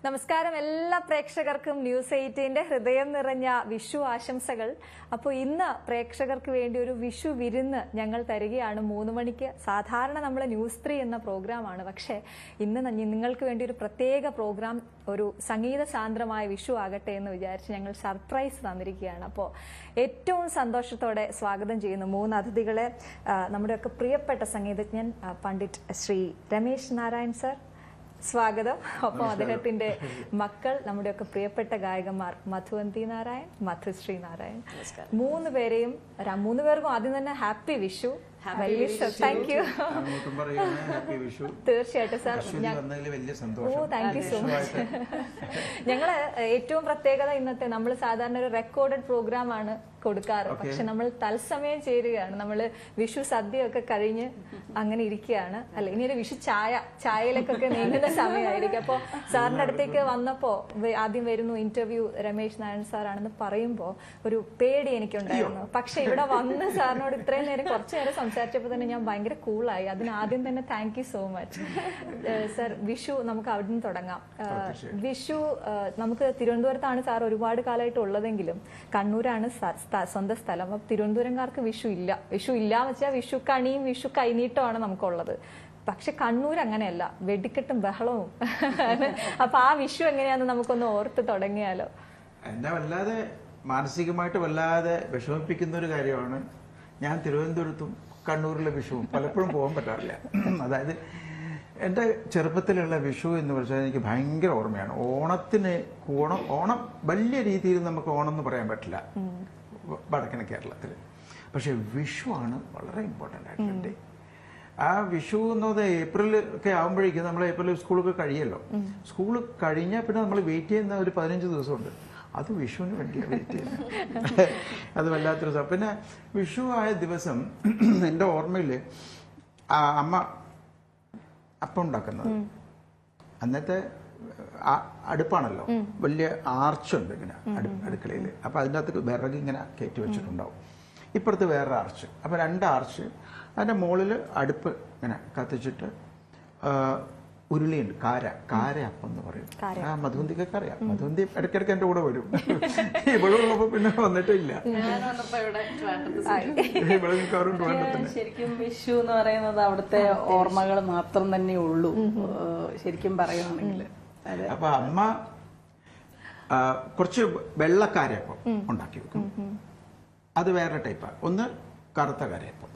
നമസ്കാരം എല്ലാ പ്രേക്ഷകർക്കും ന്യൂസ് 18ന്റെ ഹൃദയം നിറഞ്ഞ വിഷു ആശംസകൾ. അപ്പോൾ ഇന്ന് പ്രേക്ഷകർക്ക് വേണ്ടി ഒരു വിഷു വിരുന്ന് ഞങ്ങൾ തരികയാണ് 3 മണിക്ക്. സാധാരണ നമ്മൾ ന്യൂസ് 3 എന്ന പ്രോഗ്രാമാണ്, പക്ഷേ ഇന്ന് നിങ്ങൾക്ക് വേണ്ടി ഒരു പ്രത്യേക പ്രോഗ്രാം, ഒരു സംഗീത സാന്ദ്രമായ വിഷു ആകട്ടെ എന്ന് വിചാരിച്ച് ഞങ്ങൾ സർപ്രൈസ് തന്നിരിക്കുകയാണ്. അപ്പോൾ ഏറ്റവും സന്തോഷത്തോടെ സ്വാഗതം ചെയ്യുന്നു 3 അതിഥികളെ. നമ്മുടെയൊക്കെ പ്രിയപ്പെട്ട സംഗീതജ്ഞൻ പണ്ഡിറ്റ് ശ്രീ രമേശ് നാരായൺ സർ, സ്വാഗതം. ഒപ്പം അദ്ദേഹത്തിന്റെ മക്കൾ, നമ്മുടെയൊക്കെ പ്രിയപ്പെട്ട ഗായകന്മാർ മധുവന്തി നാരായൺ, മധുശ്രീ നാരായൺ. 3 പേർക്കും ആദ്യം തന്നെ ഹാപ്പി വിഷു. Thank you. തീർച്ചയായിട്ടും സാർ. ഓ, താങ്ക് യു സോ മച്ച്. ഞങ്ങള് ഏറ്റവും പ്രത്യേകത ഇന്നത്തെ, നമ്മൾ സാധാരണ ഒരു റെക്കോർഡഡ് പ്രോഗ്രാം ആണ് കൊടുക്കാറ്, പക്ഷെ നമ്മൾ തത്സമയം ചേരുകയാണ്. നമ്മൾ വിഷു സദ്യയൊക്കെ കഴിഞ്ഞ് അങ്ങനെ ഇരിക്കുകയാണ്. അല്ല, ഇനി ഒരു വിഷു ചായയിലേക്കൊക്കെ നീങ്ങുന്ന സമയമായിരിക്കും. അപ്പോൾ സാറിന്റെ അടുത്തേക്ക് വന്നപ്പോ ആദ്യം വരുന്നു ഇന്റർവ്യൂ രമേശ് നാരായൺ സാറാണെന്ന് പറയുമ്പോൾ ഒരു പേടി എനിക്കുണ്ടായിരുന്നു. പക്ഷെ ഇവിടെ വന്ന് സാറിനോട് ഇത്രയും നേരം കുറച്ചു നേരം സംസാരിച്ചപ്പോൾ തന്നെ ഞാൻ ഭയങ്കര കൂളായി. അതിന് ആദ്യം തന്നെ thank you so much sir. Vishu നമുക്ക് അവിടെ നിന്ന് തുടങ്ങാം. വിഷു നമുക്ക് തിരുവനന്തപുരത്താണ് സാർ ഒരുപാട് കാലമായിട്ട് ഉള്ളതെങ്കിലും കണ്ണൂരാണ് സ്വന്തം സ്ഥലം. അപ്പൊ തിരുവനന്തപുരംകാർക്ക് വിഷു ഇല്ല വെച്ചാൽ വിഷു കണിയും വിഷു കൈനീട്ടമാണ് നമുക്കുള്ളത്. പക്ഷെ കണ്ണൂർ അങ്ങനെയല്ല, വെടിക്കെട്ടും ബഹളവും. അപ്പൊ ആ വിഷു എങ്ങനെയാന്ന് നമുക്കൊന്ന് ഓർത്ത് തുടങ്ങിയാലോ? എന്നെ വല്ലാതെ മാനസികമായിട്ട് വല്ലാതെ വിഷമിപ്പിക്കുന്ന ഒരു കാര്യമാണ്. ഞാൻ തിരുവനന്തപുരത്തും കണ്ണൂരിലെ വിഷുവും പലപ്പോഴും പോകാൻ പറ്റാറില്ല. അതായത് എൻ്റെ ചെറുപ്പത്തിലുള്ള വിഷു എന്ന് വെച്ചാൽ എനിക്ക് ഭയങ്കര ഓർമ്മയാണ്. ഓണം വലിയ രീതിയിൽ നമുക്ക് ഓണം എന്ന് പറയാൻ പറ്റില്ല വടക്കൻ കേരളത്തിൽ. പക്ഷെ വിഷു ആണ് വളരെ ഇമ്പോർട്ടൻ്റ് ആയിട്ടുള്ള. ആ വിഷു എന്നത് ഏപ്രിൽ ഒക്കെ ആകുമ്പോഴേക്കും നമ്മൾ ഏപ്രിൽ സ്കൂളൊക്കെ കഴിയല്ലോ. സ്കൂൾ കഴിഞ്ഞാൽ പിന്നെ നമ്മൾ വെയിറ്റ് ചെയ്യുന്ന ഒരു 15 ദിവസമുണ്ട്. അത് വിഷുവിന് വേണ്ടിയാണ് വെയിറ്റ് ചെയ്യുന്നത്. അത് വല്ലാത്തൊരു ദിവസം. പിന്നെ വിഷു ആയ ദിവസം എൻ്റെ ഓർമ്മയിൽ അമ്മ അപ്പം ഉണ്ടാക്കുന്നത്, അന്നത്തെ അടുപ്പാണല്ലോ, വലിയ ആർച്ചുണ്ട് ഇങ്ങനെ അടുക്കളയിൽ. അപ്പം അതിൻ്റെ അകത്ത് വിറക് ഇങ്ങനെ കയറ്റി വെച്ചിട്ടുണ്ടാവും. ഇപ്പുറത്ത് വേറെ ആർച്ച്. അപ്പം 2 ആർച്ച്. അതിൻ്റെ മുകളിൽ അടുപ്പ് ഇങ്ങനെ കത്തിച്ചിട്ട് ഉരുളിയുണ്ട്, കാരയപ്പം എന്ന് പറയും. ആ മധുവന്തിക്കൊക്കെ അറിയാം. മധുവന്തി ഇടയ്ക്കിടയ്ക്ക് എൻ്റെ കൂടെ വരും. ഇവിടെ ഉള്ളപ്പോൾ പിന്നെ വന്നിട്ടില്ല. ശരിക്കും വിഷു എന്ന് പറയുന്നത് അവിടുത്തെ ഓർമ്മകൾ മാത്രം തന്നെ ഉള്ളൂ ശരിക്കും പറയുകയാണെങ്കിൽ. അപ്പൊ അമ്മ കുറച്ച് വെള്ളക്കാരയപ്പം ഉണ്ടാക്കി വെക്കും. അത് വേറെ ടൈപ്പാണ്. ഒന്ന് കറുത്ത കാരയപ്പം.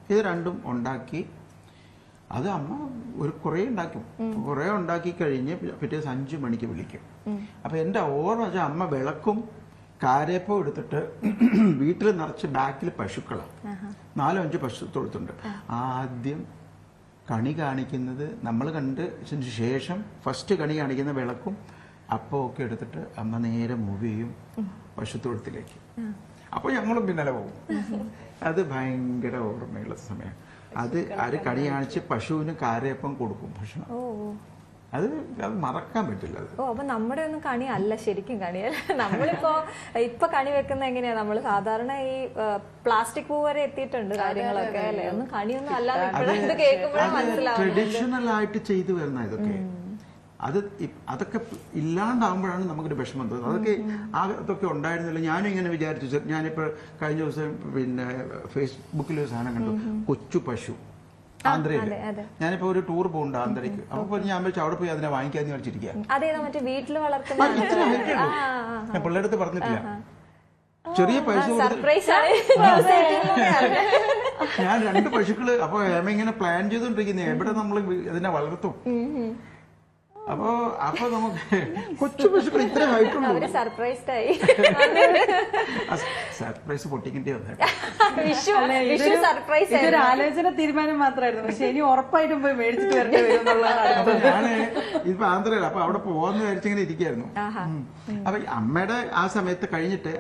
ഇത് രണ്ടും ഉണ്ടാക്കി അത് അമ്മ കുറേ ഉണ്ടാക്കും. കുറേ ഉണ്ടാക്കി കഴിഞ്ഞ് പിറ്റേന്ന് 5 മണിക്ക് വിളിക്കും. അപ്പൊ എൻ്റെ ഓർമ്മ വെച്ചാൽ അമ്മ വിളക്കും കാരയപ്പം എടുത്തിട്ട് വീട്ടിൽ നിറച്ച് ബാക്കിൽ പശുക്കളാണ്. 4-5 പശു തൊഴുത്തുണ്ട്. ആദ്യം കണി കാണിക്കുന്നത് നമ്മൾ കണ്ടതിന് ശേഷം ഫസ്റ്റ് കണി കാണിക്കുന്ന വിളക്കും അപ്പമൊക്കെ എടുത്തിട്ട് അമ്മ നേരെ മൂവ് ചെയ്യും പശുത്തൊഴുത്തിലേക്ക്. അപ്പൊ ഞങ്ങളും പിന്നാലെ പോകും. അത് ഭയങ്കര ഓർമ്മയുള്ള സമയം. അത് കണി കാണിച്ച് പശുവിന് കാരയപ്പം കൊടുക്കും ഭക്ഷണം. അത് മറക്കാൻ പറ്റില്ല. അപ്പൊ നമ്മുടെ ഒന്നും കണി അല്ല, ശരിക്കും കണിയല്ല. ഇപ്പൊ കണി വെക്കുന്ന എങ്ങനെയാ? നമ്മൾ സാധാരണ ഈ പ്ലാസ്റ്റിക് പൂ വരെ എത്തിയിട്ടുണ്ട് കാര്യങ്ങളൊക്കെ അല്ലേ. ഒന്നും കണിയൊന്നും അല്ലാതെ കേൾക്കുമ്പോഴേ മനസ്സിലാവും. ട്രഡീഷണൽ ആയിട്ട് ചെയ്തു വരുന്ന ഇതൊക്കെ അതൊക്കെ ഇല്ലാണ്ടാവുമ്പോഴാണ് നമുക്കൊരു വിഷമം തോന്നുന്നത്. അതൊക്കെ ഉണ്ടായിരുന്നില്ല. ഞാനും ഇങ്ങനെ വിചാരിച്ചു. ഞാനിപ്പോൾ കഴിഞ്ഞ ദിവസം പിന്നെ ഫേസ്ബുക്കിൽ ഒരു സാധനം കണ്ടു, കൊച്ചു പശു ആന്ധ്രയില്. ഞാനിപ്പോ ഒരു ടൂർ പോകുന്നുണ്ട് ആന്ധ്രയ്ക്ക്. അപ്പൊ ഞാൻ വെച്ചാൽ അവിടെ പോയി അതിനെ വാങ്ങിക്കാന്ന് വിചാരിച്ചിരിക്കുക. ഞാൻ പിള്ളേരുടെ അടുത്ത് പറഞ്ഞിട്ടില്ല. ചെറിയ പൈസ ഞാൻ 2 പശുക്കള്. അപ്പൊ ഇങ്ങനെ പ്ലാൻ ചെയ്തോണ്ടിരിക്കുന്നേ എവിടെ നമ്മൾ ഇതിനെ വളർത്തും. അപ്പൊ നമുക്ക് കൊച്ചു പശുക്കൾ ഇത്ര ഹൈറ്റുള്ളൂ. സർപ്രൈസ് പൊട്ടിക്കേണ്ടി വന്നു. ഇതൊരു ആലോചന തീരുമാനം മാത്രമായിരുന്നു. പക്ഷെ ഇനി ഉറപ്പായിട്ടും പോയി മേടിച്ചിട്ട് വരേണ്ടി വരും എന്നുള്ളതാണ്. ഞാന് ഇപ്പൊ ആന്ധ്രയില. അപ്പൊ അവിടെ പോവാന്ന് വിചാരിച്ചിങ്ങനെ ഇരിക്കായിരുന്നു. അപ്പൊ അമ്മയുടെ ആ സമയത്ത് കഴിഞ്ഞിട്ട്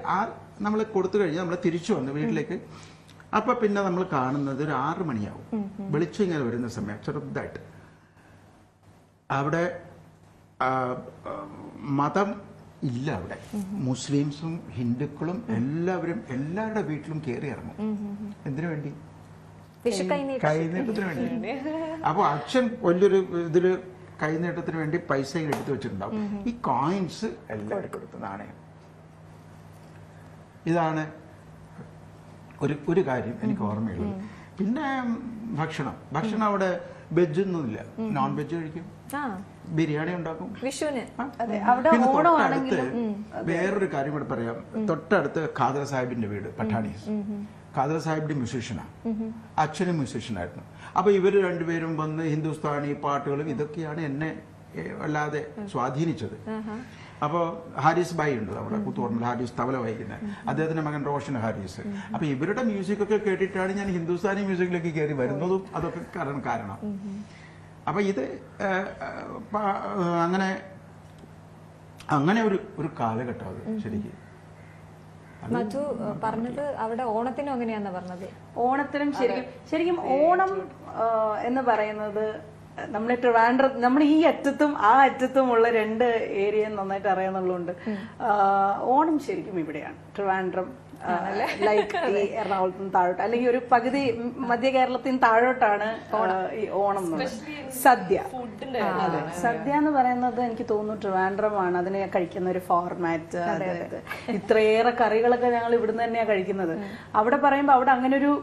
നമ്മൾ കൊടുത്തു കഴിഞ്ഞ് നമ്മൾ തിരിച്ചു വന്നു വീട്ടിലേക്ക്. അപ്പൊ പിന്നെ നമ്മൾ കാണുന്നത് ഒരു 6 മണിയാവും. വെളിച്ചം ഇങ്ങനെ വരുന്ന സമയം ചെറുതായിട്ട്. അവിടെ മതം ഇല്ല. അവിടെ മുസ്ലിംസും ഹിന്ദുക്കളും എല്ലാവരുടെ വീട്ടിലും കയറി ഇറങ്ങും. എന്തിനു വേണ്ടി? കൈനീട്ടത്തിന് വേണ്ടി. അപ്പൊ അച്ഛൻ വലിയൊരു ഇതില് കൈനീട്ടത്തിന് വേണ്ടി പൈസ ഇങ്ങനെ എടുത്തു വെച്ചിട്ടുണ്ടാവും. ഈ കോയിൻസ് എല്ലാവരും കൊടുത്തു, നാണയം. ഇതാണ് ഒരു കാര്യം എനിക്ക് ഓർമ്മയുള്ളത്. പിന്നെ ഭക്ഷണം അവിടെ വെജൊന്നുമില്ല, നോൺ വെജ് കഴിക്കും, ബിരിയാണി ഉണ്ടാക്കും വിഷുവിന്. പിന്നെ തൊട്ടടുത്ത് വേറൊരു കാര്യം കൂടെ പറയാം. തൊട്ടടുത്ത് ഖാദർ സാഹിബിന്റെ വീട് പഠാണീസ്. ഖാദർ സാഹിബിന്റെ മ്യൂസീഷ്യനാണ്, അച്ഛനും മ്യൂസീഷ്യനായിരുന്നു. അപ്പൊ ഇവര് രണ്ടുപേരും വന്ന് ഹിന്ദുസ്ഥാനി പാട്ടുകളും ഇതൊക്കെയാണ് എന്നെ വല്ലാതെ സ്വാധീനിച്ചത്. അപ്പോൾ ഹാരിസ് ഭായി ഉണ്ട് അവിടെ പുത്തൂർന്നിൽ, ഹാരിസ് തബല വായിക്കുന്നത്, അദ്ദേഹത്തിന്റെ മകൻ റോഷൻ ഹാരിസ്. അപ്പൊ ഇവരുടെ മ്യൂസിക്കൊക്കെ കേട്ടിട്ടാണ് ഞാൻ ഹിന്ദുസ്ഥാനി മ്യൂസിക്കിലേക്ക് കയറി വരുന്നതും അതൊക്കെ കാരണം. അപ്പൊ ഇത് അങ്ങനെ ഒരു കാലഘട്ടം അത് ശരിക്കും. മധു പറഞ്ഞത് അവിടെ ഓണത്തിനും അങ്ങനെയാന്നാ പറഞ്ഞത്. ഓണത്തിനും ശരിക്കും ഓണം എന്ന് പറയുന്നത് നമ്മളെ ട്രിവാൻഡ്രം, നമ്മൾ ഈ അറ്റത്തും ആ അറ്റത്തും ഉള്ള രണ്ട് ഏരിയ നന്നായിട്ട് അറിയാന്നുള്ളതുകൊണ്ട് ഓണം ശരിക്കും ഇവിടെയാണ്. ട്രിവാൻഡ്രം ലൈക്ക് ഈ എറണാകുളത്തും താഴോട്ട്, അല്ലെങ്കിൽ ഒരു പകുതി മധ്യ കേരളത്തിന് താഴോട്ടാണ് ഈ ഓണം എന്നുള്ളത്. സദ്യ എന്ന് പറയുന്നത് എനിക്ക് തോന്നുന്നു ട്രിവാൻഡ്രമാണ് അതിനെ കഴിക്കുന്ന ഒരു ഫോർമാറ്റ്. അതായത് ഇത്രയേറെ കറികളൊക്കെ ഞങ്ങൾ ഇവിടുന്ന് തന്നെയാണ് കഴിക്കുന്നത്. അവിടെ പറയുമ്പോ അവിടെ അങ്ങനെ ഒരു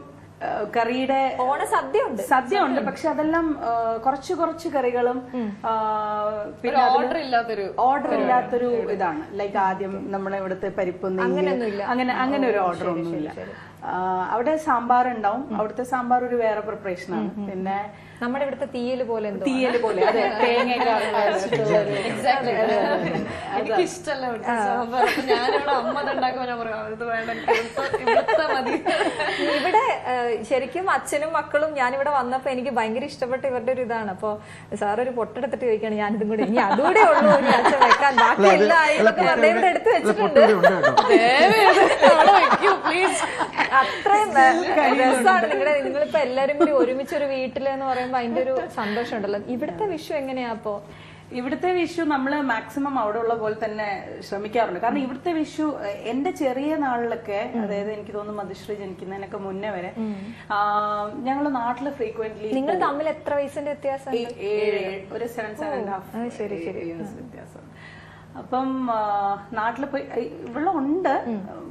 കറിയുടെ സദ്യ ഉണ്ട്, പക്ഷെ അതെല്ലാം കുറച്ച് കറികളും പിന്നെ ഓർഡർ ഇല്ലാത്തൊരു ഇതാണ്. ലൈക്ക് ആദ്യം നമ്മളെ ഇവിടുത്തെ പരിപ്പ് അങ്ങനെ ഒരു ഓർഡർ ഒന്നുമില്ല. അവിടെ സാമ്പാർ ഉണ്ടാവും, അവിടുത്തെ സാമ്പാർ ഒരു വേറെ പ്രിപ്പറേഷനാണ്. പിന്നെ നമ്മുടെ ഇവിടുത്തെ തീയല് പോലെ അതെ, തേങ്ങയൊക്കെ ഇവിടെ ശരിക്കും അച്ഛനും മക്കളും ഞാനിവിടെ വന്നപ്പോ എനിക്ക് ഭയങ്കര ഇഷ്ടപ്പെട്ട ഇവരുടെ ഒരു ഇതാണ്. അപ്പൊ സാർ ഒരു പൊട്ടെടുത്തിട്ട് ചോദിക്കാണ്, ഞാനിതും കൂടെ ഇനി അതുകൂടെ ഉള്ളൂ ഒരു അച്ഛൻ വെക്കാൻ, ബാക്കി എല്ലാം ആയിട്ട് ഇവിടെ എടുത്ത് വെച്ചിട്ടുണ്ട്. അത്രയും രസമാണ് നിങ്ങളിപ്പോ എല്ലാരും കൂടി ഒരുമിച്ചൊരു വീട്ടിലെന്ന് പറയുമ്പോ അതിന്റെ ഒരു സന്തോഷം ഉണ്ടല്ലോ. ഇവിടുത്തെ വിഷു എങ്ങനെയാ? അപ്പോ ഇവിടുത്തെ വിഷു നമ്മൾ മാക്സിമം അവിടെ ഉള്ള പോലെ തന്നെ ശ്രമിക്കാറുണ്ട്. കാരണം ഇവിടുത്തെ വിഷു എന്റെ ചെറിയ നാളിലൊക്കെ, അതായത് എനിക്ക് തോന്നുന്നു മധുശ്രീ ജനിക്കുന്നതിനൊക്കെ മുന്നേ വരെ ഞങ്ങള് നാട്ടില് ഫ്രീക്വന്റ്ലി. നിങ്ങൾ തമ്മിൽ എത്ര വയസ്സിന്റെ വ്യത്യാസം? ഒരു 7.5 years വ്യത്യാസം. അപ്പം നാട്ടിൽ പോയി ഇവിടെ ഉണ്ട്,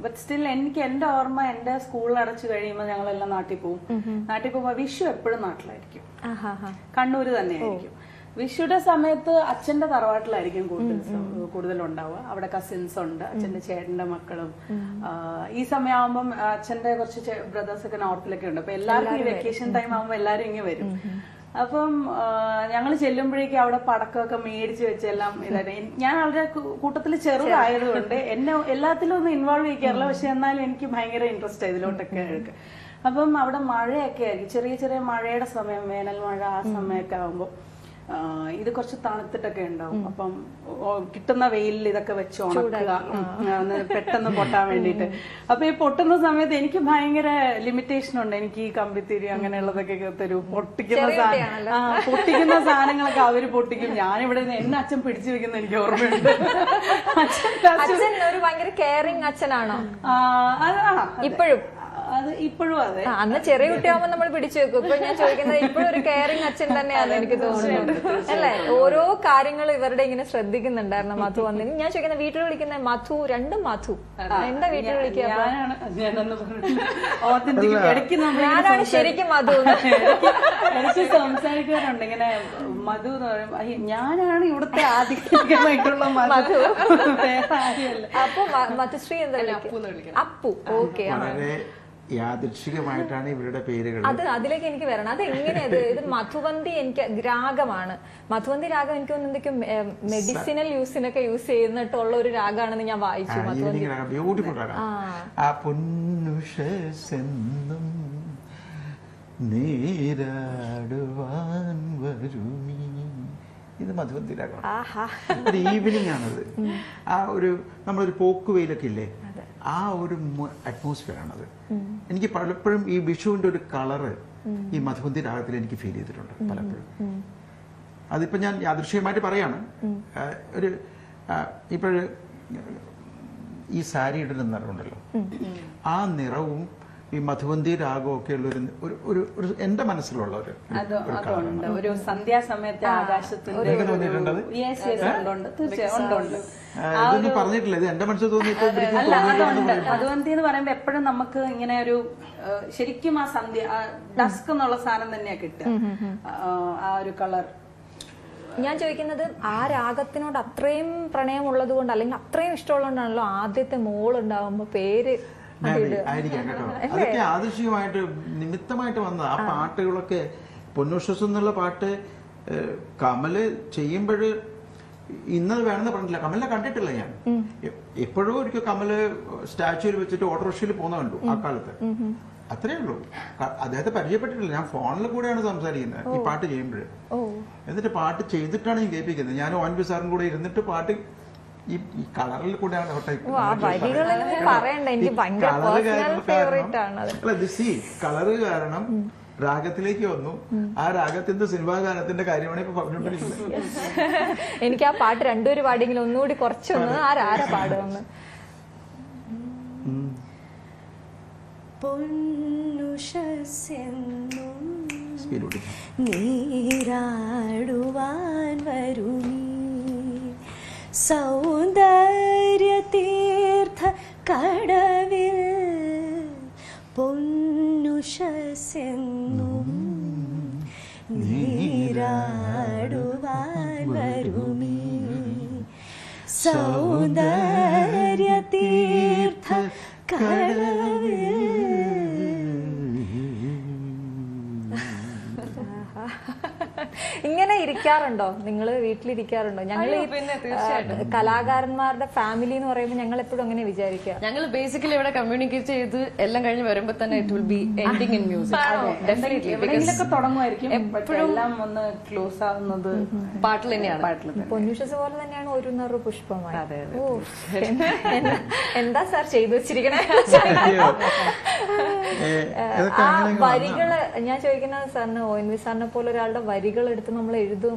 ബട്ട് സ്റ്റിൽ എനിക്ക് എന്റെ ഓർമ്മ എന്റെ സ്കൂളിൽ അടച്ചു കഴിയുമ്പോൾ ഞങ്ങളെല്ലാം നാട്ടിൽ പോകും. നാട്ടിൽ പോകുമ്പോ വിഷു എപ്പോഴും നാട്ടിലായിരിക്കും, കണ്ണൂര് തന്നെയായിരിക്കും. വിഷുയുടെ സമയത്ത് അച്ഛന്റെ തറവാട്ടിലായിരിക്കും കൂടുതൽ ഉണ്ടാവുക. അവിടെ കസിൻസ് ഉണ്ട്, അച്ഛന്റെ ചേട്ടന്റെ മക്കളും. ഈ സമയമാകുമ്പം അച്ഛന്റെ കുറച്ച് ബ്രദേഴ്സ് ഒക്കെ നോർത്തിലൊക്കെ ഉണ്ട്. അപ്പൊ എല്ലാവർക്കും ഈ വെക്കേഷൻ ടൈം ആകുമ്പോൾ എല്ലാരും ഇങ്ങനെ വരും. അപ്പം ഞങ്ങൾ ചെല്ലുമ്പോഴേക്കും അവിടെ പടക്കമൊക്കെ മേടിച്ച് വെച്ചെല്ലാം ഇതായിട്ട്. ഞാൻ അവരുടെ കൂട്ടത്തിൽ ചെറുതായതുകൊണ്ട് എന്നെ എല്ലാത്തിലും ഒന്നും ഇൻവോൾവ് ചെയ്യിക്കാറില്ല, പക്ഷെ എന്നാലും എനിക്ക് ഭയങ്കര ഇൻട്രസ്റ്റ് ആയി ഇതിലോട്ടൊക്കെ എടുക്കുക. അപ്പം അവിടെ മഴയൊക്കെ ആയിരിക്കും, ചെറിയ ചെറിയ മഴയുടെ സമയം, വേനൽ മഴ ആ സമയമൊക്കെ ആകുമ്പോൾ ഇത് കുറച്ച് തണുത്തിട്ടൊക്കെ ഉണ്ടാവും. അപ്പം കിട്ടുന്ന വെയിലിൽ ഇതൊക്കെ വെച്ച് ഉണക്കുക, പെട്ടെന്ന് പൊട്ടാൻ വേണ്ടിയിട്ട്. അപ്പൊ ഈ പൊട്ടുന്ന സമയത്ത് എനിക്ക് ഭയങ്കര ലിമിറ്റേഷൻ ഉണ്ട്. എനിക്ക് ഈ കമ്പിത്തിരി അങ്ങനെയുള്ളതൊക്കെ തരും. പൊട്ടിക്കുന്ന സാധനങ്ങളൊക്കെ അവര് പൊട്ടിക്കും, ഞാനിവിടെ എന്നെ അച്ഛൻ പിടിച്ചു വെക്കുന്ന എനിക്ക് ഓർമ്മയുണ്ട്. അച്ഛൻ ഒരു ഭയങ്കര കെയറിങ് അച്ഛനാണോ ഇപ്പോഴും? അത് ഇപ്പോഴും അതെ. അന്ന് ചെറിയ കുട്ടിയാകുമ്പോ നമ്മൾ പിടിച്ചു വെക്കും. ഇപ്പൊ ഞാൻ ചോദിക്കുന്നത് ഇപ്പോഴും ഒരു കെയറിങ് അച്ഛൻ തന്നെയാണ് എനിക്ക് തോന്നുന്നത്, അല്ലെ? ഓരോ കാര്യങ്ങളും ഇവരുടെ ഇങ്ങനെ ശ്രദ്ധിക്കുന്നുണ്ടായിരുന്നു. മധു വന്ന് ഞാൻ ചോദിക്കുന്ന വീട്ടിൽ വിളിക്കുന്ന മധു, രണ്ടും മധു. എന്താ വീട്ടിൽ വിളിക്കുക? ഞാനാണ് ശരിക്കും മധു. എനിക്ക് സംസാരിക്കാറുണ്ട് ഇങ്ങനെ മധു എന്ന് പറയുമ്പോ ഞാനാണ് ഇവിടുത്തെ ആധികാരികമായിട്ടുള്ള മധു, വേറെ ആരുമല്ല. അപ്പൊ മധുശ്രീ എന്താ അപ്പു? ഓക്കെ, യാദൃശ്ചികമായിട്ടാണ് ഇവരുടെ പേരുകൾ. അതിലേക്ക് എനിക്ക് വരണം. അത് എങ്ങനെയത്? ഇത് മധുവന്തി എനിക്ക് രാഗമാണ്. മധുവന്തി രാഗം എനിക്ക് എന്തൊക്കെയോ മെഡിസിനൽ യൂസിനൊക്കെ യൂസ് ചെയ്യുന്നിട്ടുള്ള ഒരു രാഗമാണെന്ന് ഞാൻ വായിച്ചു. ബ്യൂട്ടിഫുൾ രാഗം. ആ പൊന്നുഷെന്നും നീരാടുവാൻ വരുമീ, ഇത് മധുവന്തി രാഗം. ഒരു ഈവനിങ് ആണത്. ആ ഒരു നമ്മളൊരു പോക്കുവെയിലൊക്കെ ഇല്ലേ, ആ ഒരു അറ്റ്മോസ്ഫിയർ ആണത്. എനിക്ക് പലപ്പോഴും ഈ വിഷുവിന്റെ ഒരു കളറ് ഈ മധുവന്തി രാഗത്തിൽ എനിക്ക് ഫീൽ ചെയ്തിട്ടുണ്ട് പലപ്പോഴും. അതിപ്പോ ഞാൻ യാദൃശ്ചികമായിട്ട് പറയാണ്. ഒരു ഇപ്പോഴ് ഈ സാരി ഇടുന്ന നിറമുണ്ടല്ലോ, ആ നിറവും ഈ മധുവന്തി രാഗമൊക്കെ ഉള്ളൊരു ഒരു എന്റെ മനസ്സിലുള്ള ഒരു അതുണ്ട്. ഒരു സന്ധ്യാസമയത്തെ ആകാശത്തിന്റെ ഇതൊന്നും പറഞ്ഞിട്ടില്ല, ഇത് എന്റെ മനസ്സിൽ തോന്നിയിട്ട് അല്ല, അതുണ്ട്. മധുവന്തി എന്ന് പറയുമ്പോ എപ്പോഴും നമുക്ക് ഇങ്ങനെ ഒരു ശരിക്കും ആ സന്ധ്യ ഡസ്ക് എന്നുള്ള സാധനം തന്നെയാ കിട്ടുക, ആ ഒരു കളർ. ഞാൻ ചോദിക്കുന്നത് ആ രാഗത്തിനോട് അത്രയും പ്രണയമുള്ളത് കൊണ്ട് അല്ലെങ്കിൽ അത്രയും ഇഷ്ടമുള്ളതുകൊണ്ടാണല്ലോ ആദ്യത്തെ മോൾ ഉണ്ടാവുമ്പോ പേര് ആയിരിക്കാം കേട്ടോ. അതൊക്കെ ആദർശികമായിട്ട് നിമിത്തമായിട്ട് വന്ന ആ പാട്ടുകളൊക്കെ. പൊന്നുശ്വസം എന്നുള്ള പാട്ട് കമല് ചെയ്യുമ്പോൾ ഇന്നത് വേണമെന്ന് പറഞ്ഞില്ല. കമലിനെ കണ്ടിട്ടില്ല ഞാൻ. എപ്പോഴും ഒരിക്കൽ കമല് സ്റ്റാച്യൂയിൽ വെച്ചിട്ട് ഓട്ടോറിക്ഷയിൽ പോകുന്ന കണ്ടു ആ കാലത്ത്. അത്രേ ഉള്ളൂ. അദ്ദേഹത്തെ പരിചയപ്പെട്ടിട്ടില്ല. ഞാൻ ഫോണിൽ കൂടെയാണ് സംസാരിക്കുന്നത് ഈ പാട്ട് ചെയ്യുമ്പോൾ. എന്നിട്ട് പാട്ട് ചെയ്തിട്ടാണ് ഞാൻ കേൾപ്പിക്കുന്നത്. ഞാൻ ONV സാറും കൂടെ ഇരുന്നിട്ട് പാട്ട് ഈ കളറിൽ കൂടെയാണ് കളറ് കാരണം രാഗത്തിലേക്ക് വന്നു. ആ രാഗത്തിന്റെ സിനിമാ ഗാനത്തിന്റെ കാര്യമാണ് ഇപ്പൊ പറഞ്ഞുകൊണ്ടിരിക്കുന്നത്. എനിക്ക് ആ പാട്ട് രണ്ടുപേര് പാടിയെങ്കിലും ഒന്നുകൂടി കുറച്ചൊന്ന് ആരാ പാടുമെന്ന്. നീരാടുവാൻ വരുമീ സൗന്ദര്യതീർത്ഥ കടവിൽ പൊന്നുഷസെന്നും നീരാടുവാൻ വരുമീ സൗന്ദര്യതീർത്ഥ കടവിൽ. ഇങ്ങനെ ഇരിക്കാറുണ്ടോ നിങ്ങൾ? വീട്ടിലിരിക്കാറുണ്ടോ? ഞങ്ങൾ കലാകാരന്മാരുടെ ഫാമിലി എന്ന് പറയുമ്പോൾ ഞങ്ങൾ എപ്പോഴും അങ്ങനെ വിചാരിക്കുക. ഞങ്ങൾ ബേസിക്കലി ഇവിടെ കമ്മ്യൂണിക്കേറ്റ് ചെയ്ത് എല്ലാം കഴിഞ്ഞ് വരുമ്പോ തന്നെ it will be ending in music. എവിടെയെങ്കിലൊക്കെ തുടങ്ങുമായിരിക്കും. എപ്പോഴും ഒന്ന് ക്ലോസ് ആവുന്നത് പാട്ടിൽ തന്നെയാണ്. പൊന്നുഷസ് പോലെ തന്നെയാണ് ഒരു നിറു പുഷ്പമായി. എന്താ സാർ ചെയ്തു വെച്ചിരിക്കണേ? ആ വരികള് ഞാൻ ചോദിക്കുന്നത് സാറിന്, ONV സാറിനെ പോലെ ഒരാളുടെ വരികൾ എടുത്ത് നമ്മൾ എഴുതും.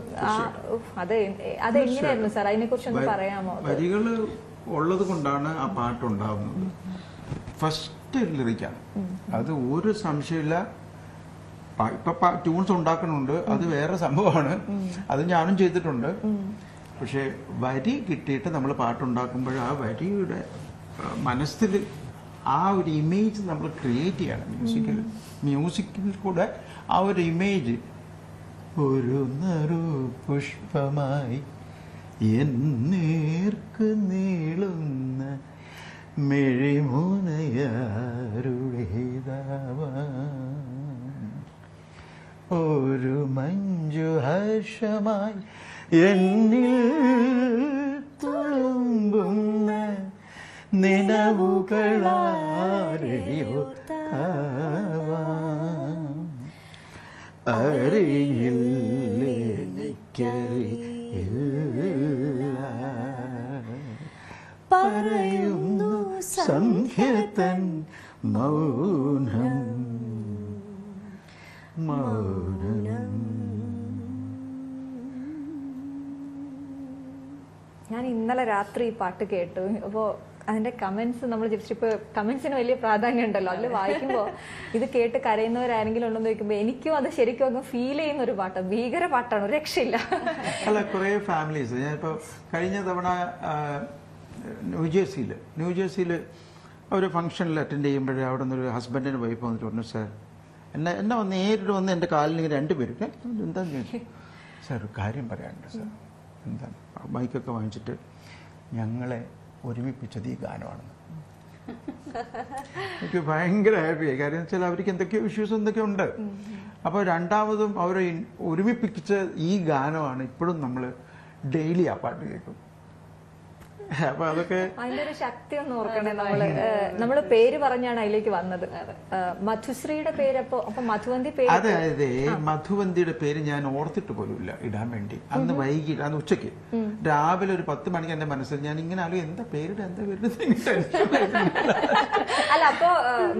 അതെങ്ങനെയായിരുന്നു സാർ? അതിനെ കുറിച്ച് ഒന്ന് പറയാമോ? വരികള് ഉള്ളത് കൊണ്ടാണ് ആ പാട്ടുണ്ടാവുന്നത്. ഫസ്റ്റ് ലിറിക്കാണ് അത്, ഒരു സംശയമില്ല. ഇപ്പൊ ട്യൂൺസ് ഉണ്ടാക്കണുണ്ട്, അത് വേറെ സംഭവമാണ്. അത് ഞാനും ചെയ്തിട്ടുണ്ട്. പക്ഷെ വരി കിട്ടിയിട്ട് നമ്മൾ പാട്ടുണ്ടാക്കുമ്പോൾ ആ വരിയുടെ മനസ്സിൽ ആ ഒരു ഇമേജ് നമ്മൾ ക്രിയേറ്റ് ചെയ്യണം. മ്യൂസിക്കിൽ കൂടെ ആ ഒരു ഇമേജ്, ഒരു നറു പുഷ്പമായി എന്നേർക്ക് നീളുന്ന മിഴിമുനയാരുടേതാവാം, ഒരു മഞ്ജു ഹർഷമായി എന്നിൽ തുളുമ്പുന്ന നിലവുകളാരെയോർത്താവാം, അറിയില്ല പറയുന്നു സംഖ്യതൻ മൗനം മൗനം. ഞാൻ ഇന്നലെ രാത്രി ഈ പാട്ട് കേട്ടു. അപ്പോ അതിന്റെ കമന്റ്സ് നമ്മൾ ഇപ്പൊ കമന്റ്സിന് വലിയ പ്രാധാന്യം ഉണ്ടല്ലോ. അതിൽ വായിക്കുമ്പോൾ ഇത് കേട്ട് കരയുന്നവരാരെങ്കിലും ഉണ്ടെന്ന് ചോദിക്കുമ്പോൾ എനിക്കും അത് ശരിക്കും അങ്ങ് ഫീൽ ചെയ്യുന്ന ഒരു പാട്ടാണ്. ഭീകര പാട്ടാണ്, ഒരു രക്ഷയില്ല. അല്ല, കുറെ ഫാമിലീസ്, ഞാനിപ്പോ കഴിഞ്ഞ തവണ ന്യൂജേഴ്സിയിൽ ഒരു ഫംഗ്ഷനിൽ അറ്റൻഡ് ചെയ്യുമ്പോഴേ അവിടെ നിന്നൊരു ഹസ്ബൻഡിന് വൈഫ് വന്നിട്ട് പറഞ്ഞു, സാർ എന്നെ നേരിട്ട് വന്ന് എൻ്റെ കാലിൽ രണ്ടുപേരും എന്താന്ന് ചോദിച്ചു. സാർ ഒരു കാര്യം പറയാനുണ്ട് സാർ. എന്താണ്? ബൈക്കൊക്കെ വാങ്ങിച്ചിട്ട് ഞങ്ങളെ ഒരുമിപ്പിച്ചത് ഈ ഗാനമാണെന്ന്. എനിക്ക് ഭയങ്കര ഹാപ്പിയായി. കാര്യം വെച്ചാൽ അവർക്ക് എന്തൊക്കെയോ ഇഷ്യൂസ് എന്തൊക്കെയോ ഉണ്ട്. അപ്പോൾ രണ്ടാമതും അവരെ ഒരുമിപ്പിച്ച ഈ ഗാനമാണ് ഇപ്പോഴും നമ്മൾ ഡെയിലി ആ പാട്ട് കേൾക്കും. അപ്പൊ അതൊക്കെ അതിന്റെ ഒരു ശക്തി ഒന്ന് ഓർക്കണേ. നമ്മള് പേര് പറഞ്ഞാണ് അതിലേക്ക് വന്നത്. മധുശ്രീയുടെ പേര് അപ്പൊ മധുവന്തി പേര്. അതെ, മധുവന്തിയുടെ പേര് ഞാൻ ഓർത്തിട്ട് പോലുമില്ല ഇടാൻ വേണ്ടി. അന്ന് വൈകിട്ട്, അന്ന് ഉച്ചയ്ക്ക് രാവിലെ ഒരു 10 മണിക്ക് എന്റെ മനസ്സിൽ ഞാൻ ഇങ്ങനെ ആലോചിക്കും, എന്താ പേരിട്ട്. അല്ല, അപ്പൊ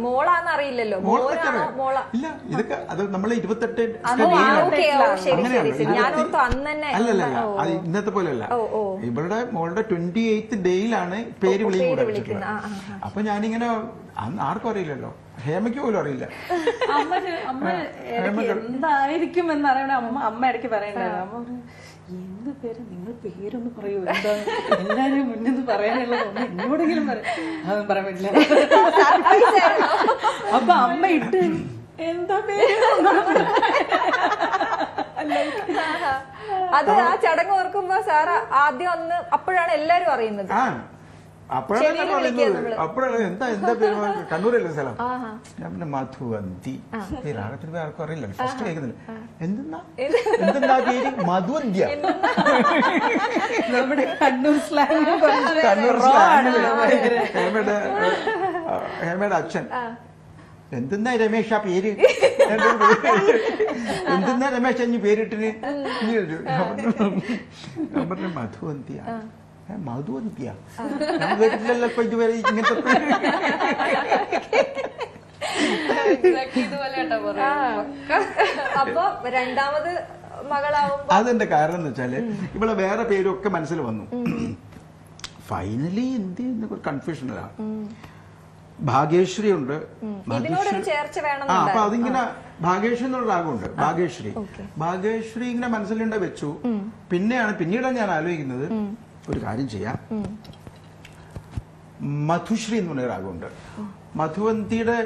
മോളാന്ന് അറിയില്ലല്ലോ. ഇല്ല, ഇതൊക്കെ അത് നമ്മളെ 28 ഞാൻ ഓർത്തു അന്ന് തന്നെ. അല്ലല്ല, അത് ഇന്നത്തെ പോലെയല്ല. ഇവരുടെ മോളുടെ 28 28th ഡേയിലാണ് പേര് വിളിയും കൂടെ വെച്ചിട്ടുള്ളത്. അപ്പൊ ഞാനിങ്ങനെ ആർക്കും അറിയില്ലല്ലോ, ഹേമയ്ക്ക് പോലും അറിയില്ല. അമ്മ എന്തായിരിക്കും എന്നറിയണ അമ്മ ഇടയ്ക്ക് പറയണ്ടായിരുന്നു. അമ്മ പറഞ്ഞു, എന്ത് പേര്, നിങ്ങൾ പേരൊന്ന് പറയൂ, എന്താ എല്ലാരും മുന്നിൽ പറയാനുള്ളത്, ഒന്ന് എന്നോടെങ്കിലും പറയാം. അതൊന്നും പറയാൻ പറ്റില്ല. അപ്പൊ അമ്മ ഇട്ട് എന്താ പേര് അത് ആ ചടങ്ങ് ഓർക്കുമ്പോ സാറ് ആദ്യം ഒന്ന് അപ്പോഴാണ് എല്ലാരും അറിയുന്നത്. അപ്പോഴാണ് എന്താ പേര്, കണ്ണൂരല്ലേ സ്ഥലം. ഞാൻ പിന്നെ മധുവന്തി, ഈ രാഗത്തിന് ആർക്കും അറിയില്ല, ഫസ്റ്റ് കേൾക്കുന്നില്ല. എന്തെന്നാ പേര്? മധുവന്ത്യ. നമ്മുടെ കണ്ണൂർ സ്ലാങ്. ഹേമയുടെ അച്ഛൻ, എന്തെന്നാ രമേശ് ആ പേര്, എന്തെന്നാ രമേശ് അഞ്ഞ് പേരിട്ടിന്. ഞാൻ പറഞ്ഞു മധുവന്തിയ. മധുവന്തിയ ഞാൻ കേട്ടിട്ടില്ലല്ലോ ഇപ്പൊ ഇതുവരെ ഇങ്ങനത്തെ. അപ്പൊ രണ്ടാമത് മകളാവുമ്പോ അതെന്റെ കാരണം എന്ന് വെച്ചാല് ഇവിടെ വേറെ പേരൊക്കെ മനസ്സിൽ വന്നു. ഫൈനലി എന്ത് ചെയ്യുന്ന കൺഫ്യൂഷനിലാണ്. ഭാഗ്യശ്രീ ഉണ്ട്, അപ്പൊ അതിങ്ങനെ ഭാഗ്യശ്രീ എന്നുള്ള രാഗമുണ്ട്. ഭാഗ്യശ്രീ ഇങ്ങനെ മനസ്സിലുണ്ട വെച്ചു. പിന്നീടാണ് ഞാൻ ആലോചിക്കുന്നത്, ഒരു കാര്യം ചെയ്യാം, മധുശ്രീ എന്ന് പറഞ്ഞ രാഗമുണ്ട്. മധുവന്തിയുടെ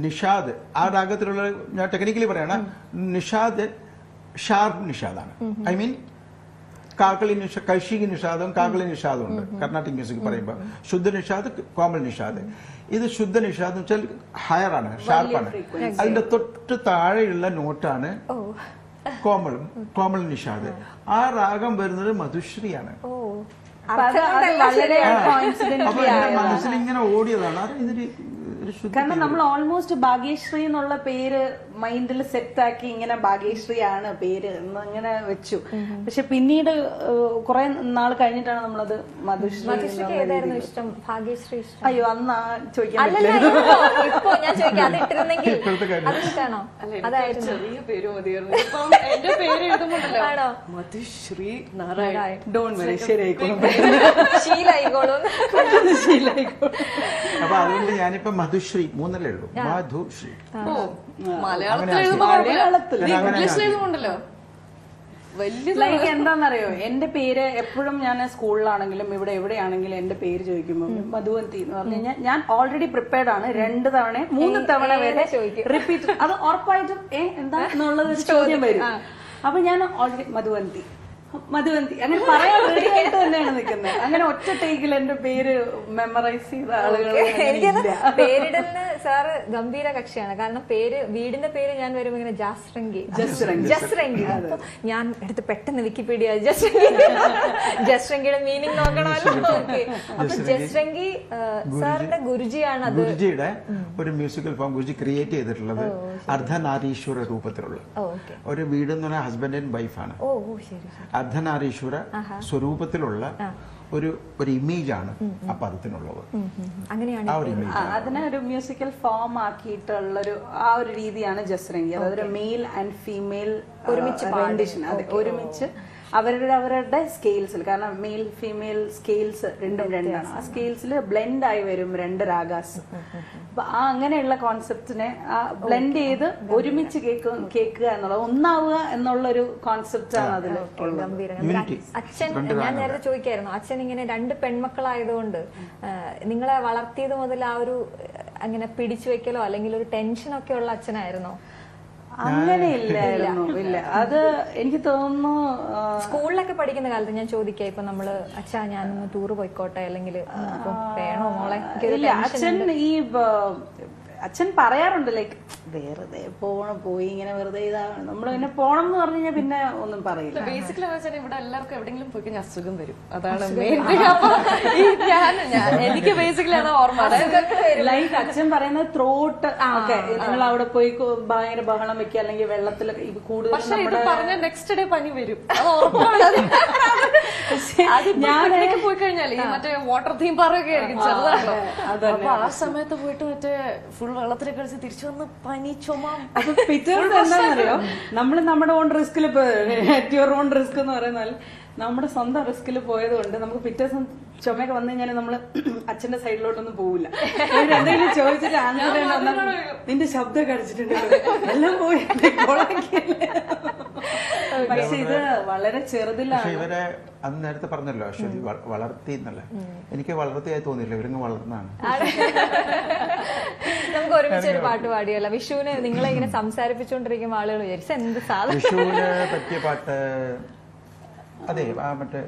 നിഷാദ്, ആ രാഗത്തിലുള്ള, ഞാൻ ടെക്നിക്കലി പറയണ, നിഷാദ് ഷാർപ്പ് നിഷാദാണ്. ഐ മീൻ കൈശികി നിഷാദും കാകളി നിഷാദും ഉണ്ട് കർണാട്ടിക് മ്യൂസിക് പറയുമ്പോൾ. ശുദ്ധ നിഷാദ്, കോമൾ നിഷാദ്. ഇത് ശുദ്ധ നിഷാദ് എന്ന് വെച്ചാൽ ഹയർ ആണ്, ഷാർപ്പാണ്. അതിന്റെ തൊട്ട് താഴെയുള്ള നോട്ടാണ് കോമൾ നിഷാദ്. ആ രാഗം വരുന്നത് മധുശ്രീയാണ്. അപ്പൊ എന്റെ മനസ്സിൽ ഇങ്ങനെ ഓടിയതാണ്. അത് ഇതിന് കാരണം നമ്മൾ ഓൾമോസ്റ്റ് ഭാഗ്യശ്രീ എന്നുള്ള പേര് മൈൻഡിൽ സെറ്റ് ആക്കി ഇങ്ങനെ ഭാഗ്യശ്രീ ആണ് പേര് എന്ന് ഇങ്ങനെ വെച്ചു. പക്ഷെ പിന്നീട് കുറെ നാൾ കഴിഞ്ഞിട്ടാണ് നമ്മളത് മധുശ്രീ. ഇഷ്ടം ഭാഗ്യശ്രീ? അയ്യോ, അന്ന് ചോദിക്കാൻ ചെറിയ പേര് മതിയായിരുന്നു. എന്റെ പേര് എഴുതുമ്പോണ്ടല്ലോ മധുശ്രീ നാരായൺ. ഡോണ്ട് വരി, ശരിയായിക്കോളും. അപ്പൊ അതുകൊണ്ട് ഞാനിപ്പോ മധുശ്രീ 3 ഉള്ളൂ. മധുശ്രീ മലയാളത്തിൽ എഴുതുമ്പോണ്ടല്ലോ ലൈക്ക് എന്താണെന്നറിയോ, എന്റെ പേര് എപ്പോഴും ഞാൻ സ്കൂളിലാണെങ്കിലും ഇവിടെ എവിടെയാണെങ്കിലും എന്റെ പേര് ചോദിക്കുമ്പോൾ മധുവന്തി എന്ന് പറഞ്ഞു കഴിഞ്ഞാൽ ഞാൻ ഓൾറെഡി പ്രിപ്പയർഡ് ആണ്. 2 തവണ 3 തവണ വരെ റിപ്പീറ്റ്, അത് ഉറപ്പായിട്ടും എന്താ എന്നുള്ളത് ചോദ്യം വരും. അപ്പൊ ഞാൻ ഓൾറെഡി മധുവന്തി അങ്ങനെ പറയാൻ റെഡി ആയിട്ട് തന്നെയാണ് നിൽക്കുന്നത്. അങ്ങനെ ഒറ്റ ടേക്കിൽ എന്റെ പേര് മെമ്മറൈസ് ചെയ്ത ആളുകൾ പേരിടുന്ന സാറ് ഗംഭീര കക്ഷിയാണ്. കാരണം വീടിന്റെ പേര് ഞാൻ വരുമ്പോ ഇങ്ങനെ ജസ്രംഗി. അപ്പൊ ഞാൻ എടുത്ത് പെട്ടെന്ന് വിക്കിപീഡിയ ജസ്രംഗിയുടെ മീനിങ് നോക്കണമല്ലോ. അപ്പൊ ജസ്രംഗി സാറിന്റെ ഗുരുജിയാണ്. അത് ഗുരുജിയുടെ ഒരു മ്യൂസിക്കൽ ഫോം ഗുരുജി ക്രിയേറ്റ് ചെയ്തിട്ടുള്ളത് അർദ്ധനാരീശ്വര രൂപത്തിലുള്ള ഒരു വീട് എന്ന് പറഞ്ഞാൽ ഹസ്ബൻഡ് ആൻഡ് വൈഫാണ്. അർദ്ധനാരീശ്വര സ്വരൂപത്തിലുള്ള ഒരു ഇമേജ് ആണ് ആ പദത്തിനുള്ളത്. അതിനെ ഒരു മ്യൂസിക്കൽ ഫോം ആക്കിയിട്ടുള്ളൊരു ആ ഒരു രീതിയാണ് ജസ്രംഗി. അതായത് മെയിൽ ആൻഡ് ഫീമെയിൽ ഒരുമിച്ച് അവരുടെ സ്കെയിൽസിൽ, കാരണം മെയിൽ ഫീമെയിൽ സ്കെയിൽസ് രണ്ടാണ്. ആ സ്കെയിൽസിൽ ബ്ലെൻഡ് ആയി വരും 2 രാഗാസ്. അപ്പൊ ആ അങ്ങനെയുള്ള കോൺസെപ്റ്റിനെ ബ്ലെൻഡ് ചെയ്ത് ഒരുമിച്ച് കേൾക്കുക എന്നുള്ളത്, ഒന്നാവുക എന്നുള്ളൊരു കോൺസെപ്റ്റ് ആണ് അതിൽ. അച്ഛൻ, ഞാൻ നേരത്തെ ചോദിക്കായിരുന്നു, അച്ഛൻ ഇങ്ങനെ 2 പെൺമക്കളായതുകൊണ്ട് നിങ്ങളെ വളർത്തിയത് മുതൽ ആ ഒരു അങ്ങനെ പിടിച്ചു വെക്കലോ അല്ലെങ്കിൽ ഒരു ടെൻഷനൊക്കെ ഉള്ള അച്ഛനായിരുന്നോ? അങ്ങനെ ഇല്ല. അത് എനിക്ക് തോന്നുന്നു സ്കൂളിലൊക്കെ പഠിക്കുന്ന കാലത്ത് ഞാൻ ചോദിക്കാം, ഇപ്പൊ നമ്മള് അച്ഛാ ഞാനൊന്ന് ടൂറ് പോയിക്കോട്ടെ അല്ലെങ്കിൽ വേണോ മോളെ? ഇല്ല, അച്ഛൻ പറയാറുണ്ട് ലൈക്ക് വെറുതെ പോയി ഇങ്ങനെ വെറുതെ ഇതാണ് നമ്മൾ പിന്നെ പോണം എന്ന് പറഞ്ഞു കഴിഞ്ഞാൽ പിന്നെ ഒന്നും പറയില്ല. ബേസിക്കലി ഇവിടെ എല്ലാവർക്കും എവിടെയെങ്കിലും പോയി കഴിഞ്ഞാൽ അസുഖം വരും. അതാണ് എനിക്ക് ബേസിക്കലി അത് ഓർമ്മ. ലൈക്ക് അച്ഛൻ പറയുന്നത് ത്രോട്ട് ഒക്കെ നിങ്ങൾ അവിടെ പോയി ഭയങ്കര ബഹളം വെക്കുക അല്ലെങ്കിൽ വെള്ളത്തിൽ കൂടുതൽ പറഞ്ഞ നെക്സ്റ്റ് ഡേ പനി വരും. ഞാൻ പോയി കഴിഞ്ഞാൽ ഈ മറ്റേ വാട്ടർ തീം പാർക്കൊക്കെ ആയിരിക്കും ചെറുതാണല്ലോ. അപ്പൊ ആ സമയത്ത് പോയിട്ട് മറ്റേ ഫുൾ വെള്ളത്തിൽ കളിച്ച് തിരിച്ചു വന്ന് പനി ചുമ. അപ്പൊ പിറ്റേ ദിവസം എന്താണെന്നറിയോ, നമ്മള് നമ്മുടെ ഓൺ റിസ്കിൽ യുവർ ഓൺ റിസ്ക് എന്ന് പറയുന്നാൽ നമ്മുടെ സ്വന്തം റിസ്കിൽ പോയത് കൊണ്ട് നമുക്ക് പിറ്റേ ദിവസം ചുമയൊക്കെ വന്നു കഴിഞ്ഞാൽ നമ്മള് അച്ഛന്റെ സൈഡിലോട്ടൊന്നും പോവില്ല. എന്തെങ്കിലും ചോദിച്ചിട്ട് ആൻസർ നിന്റെ ശബ്ദമൊക്കെ അടിച്ചിട്ടുണ്ട് എല്ലാം പോയി കൊളാക്കിയല്ലേ. പക്ഷെ ഇത് വളരെ ചെറുതിലാണ്. ഇവരെ അന്ന് നേരത്തെ പറഞ്ഞല്ലോ അശ്വതി വളർത്തി എന്നല്ല, എനിക്ക് വളർത്തിയായി തോന്നിയില്ല, ഇവരങ്ങ് വളർന്നാണ്. നമുക്ക് ഒരുമിച്ച് ഒരു പാട്ട് പാടിയല്ല വിഷുവിന് നിങ്ങളെ ഇങ്ങനെ സംസാരിപ്പിച്ചുകൊണ്ടിരിക്കുമ്പോൾ ആളുകൾ വിചാരിച്ച എന്ത് സാധനം. വിഷുവിന് പറ്റിയ പാട്ട് അതെ ആ മറ്റേ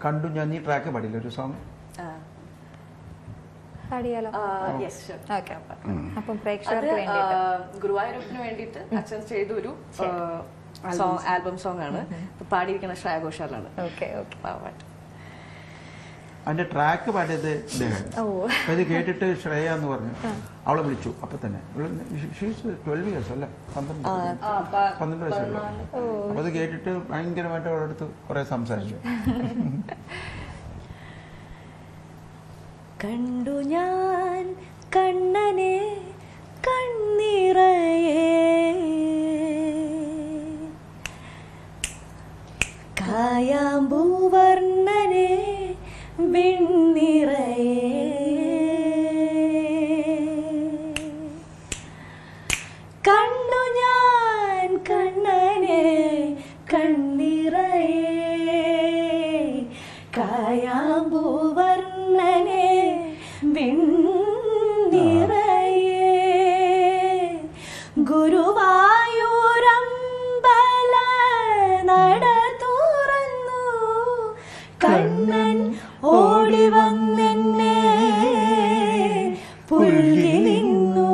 കണ്ടു ഞാൻ ഈ ട്രാക്ക് പാടില്ല ഒരു സോങ് പാടിയാലോ? ഓക്കെ. അപ്പം പ്രേക്ഷകർക്ക് വേണ്ടിയിട്ട് ഗുരുവായൂരപ്പന് വേണ്ടിയിട്ട് അച്ഛൻ ചെയ്ത ഒരു സോങ്, ആൽബം സോങ് ആണ്. പാടിയിരിക്കുന്ന ശ്രേയ ഘോഷാലാണ്. Okay okay. അതിന്റെ ട്രാക്ക് പാടിയത് ഇദ്ദേഹം. അപ്പൊ ഇത് കേട്ടിട്ട് ശ്രേയ എന്ന് പറഞ്ഞു, അവളെ വിളിച്ചു. അപ്പൊ തന്നെ 12 years അല്ല 12 വയസ്സുള്ള. അപ്പൊ അത് കേട്ടിട്ട് ഭയങ്കരമായിട്ട് അവളുടെ അടുത്ത് കുറെ സംസാരിച്ചു. കണ്ടു ഞാൻ കണ്ണനെ കണ്ണിറയേ കായാമ്പൂവർണ്ണനെ വിണ്ണിറയേ കണ്ടു ഞാൻ കണ്ണനെ കണ്ണിറയേ കായാമ്പൂവർണ്ണനെ വിണ്ണിറയേ ഗുരുവായൂരമ്പല നട തുറന്നു കണ്ണൻ ഓടി വന്നെന്നെ പുൽകി നിന്നു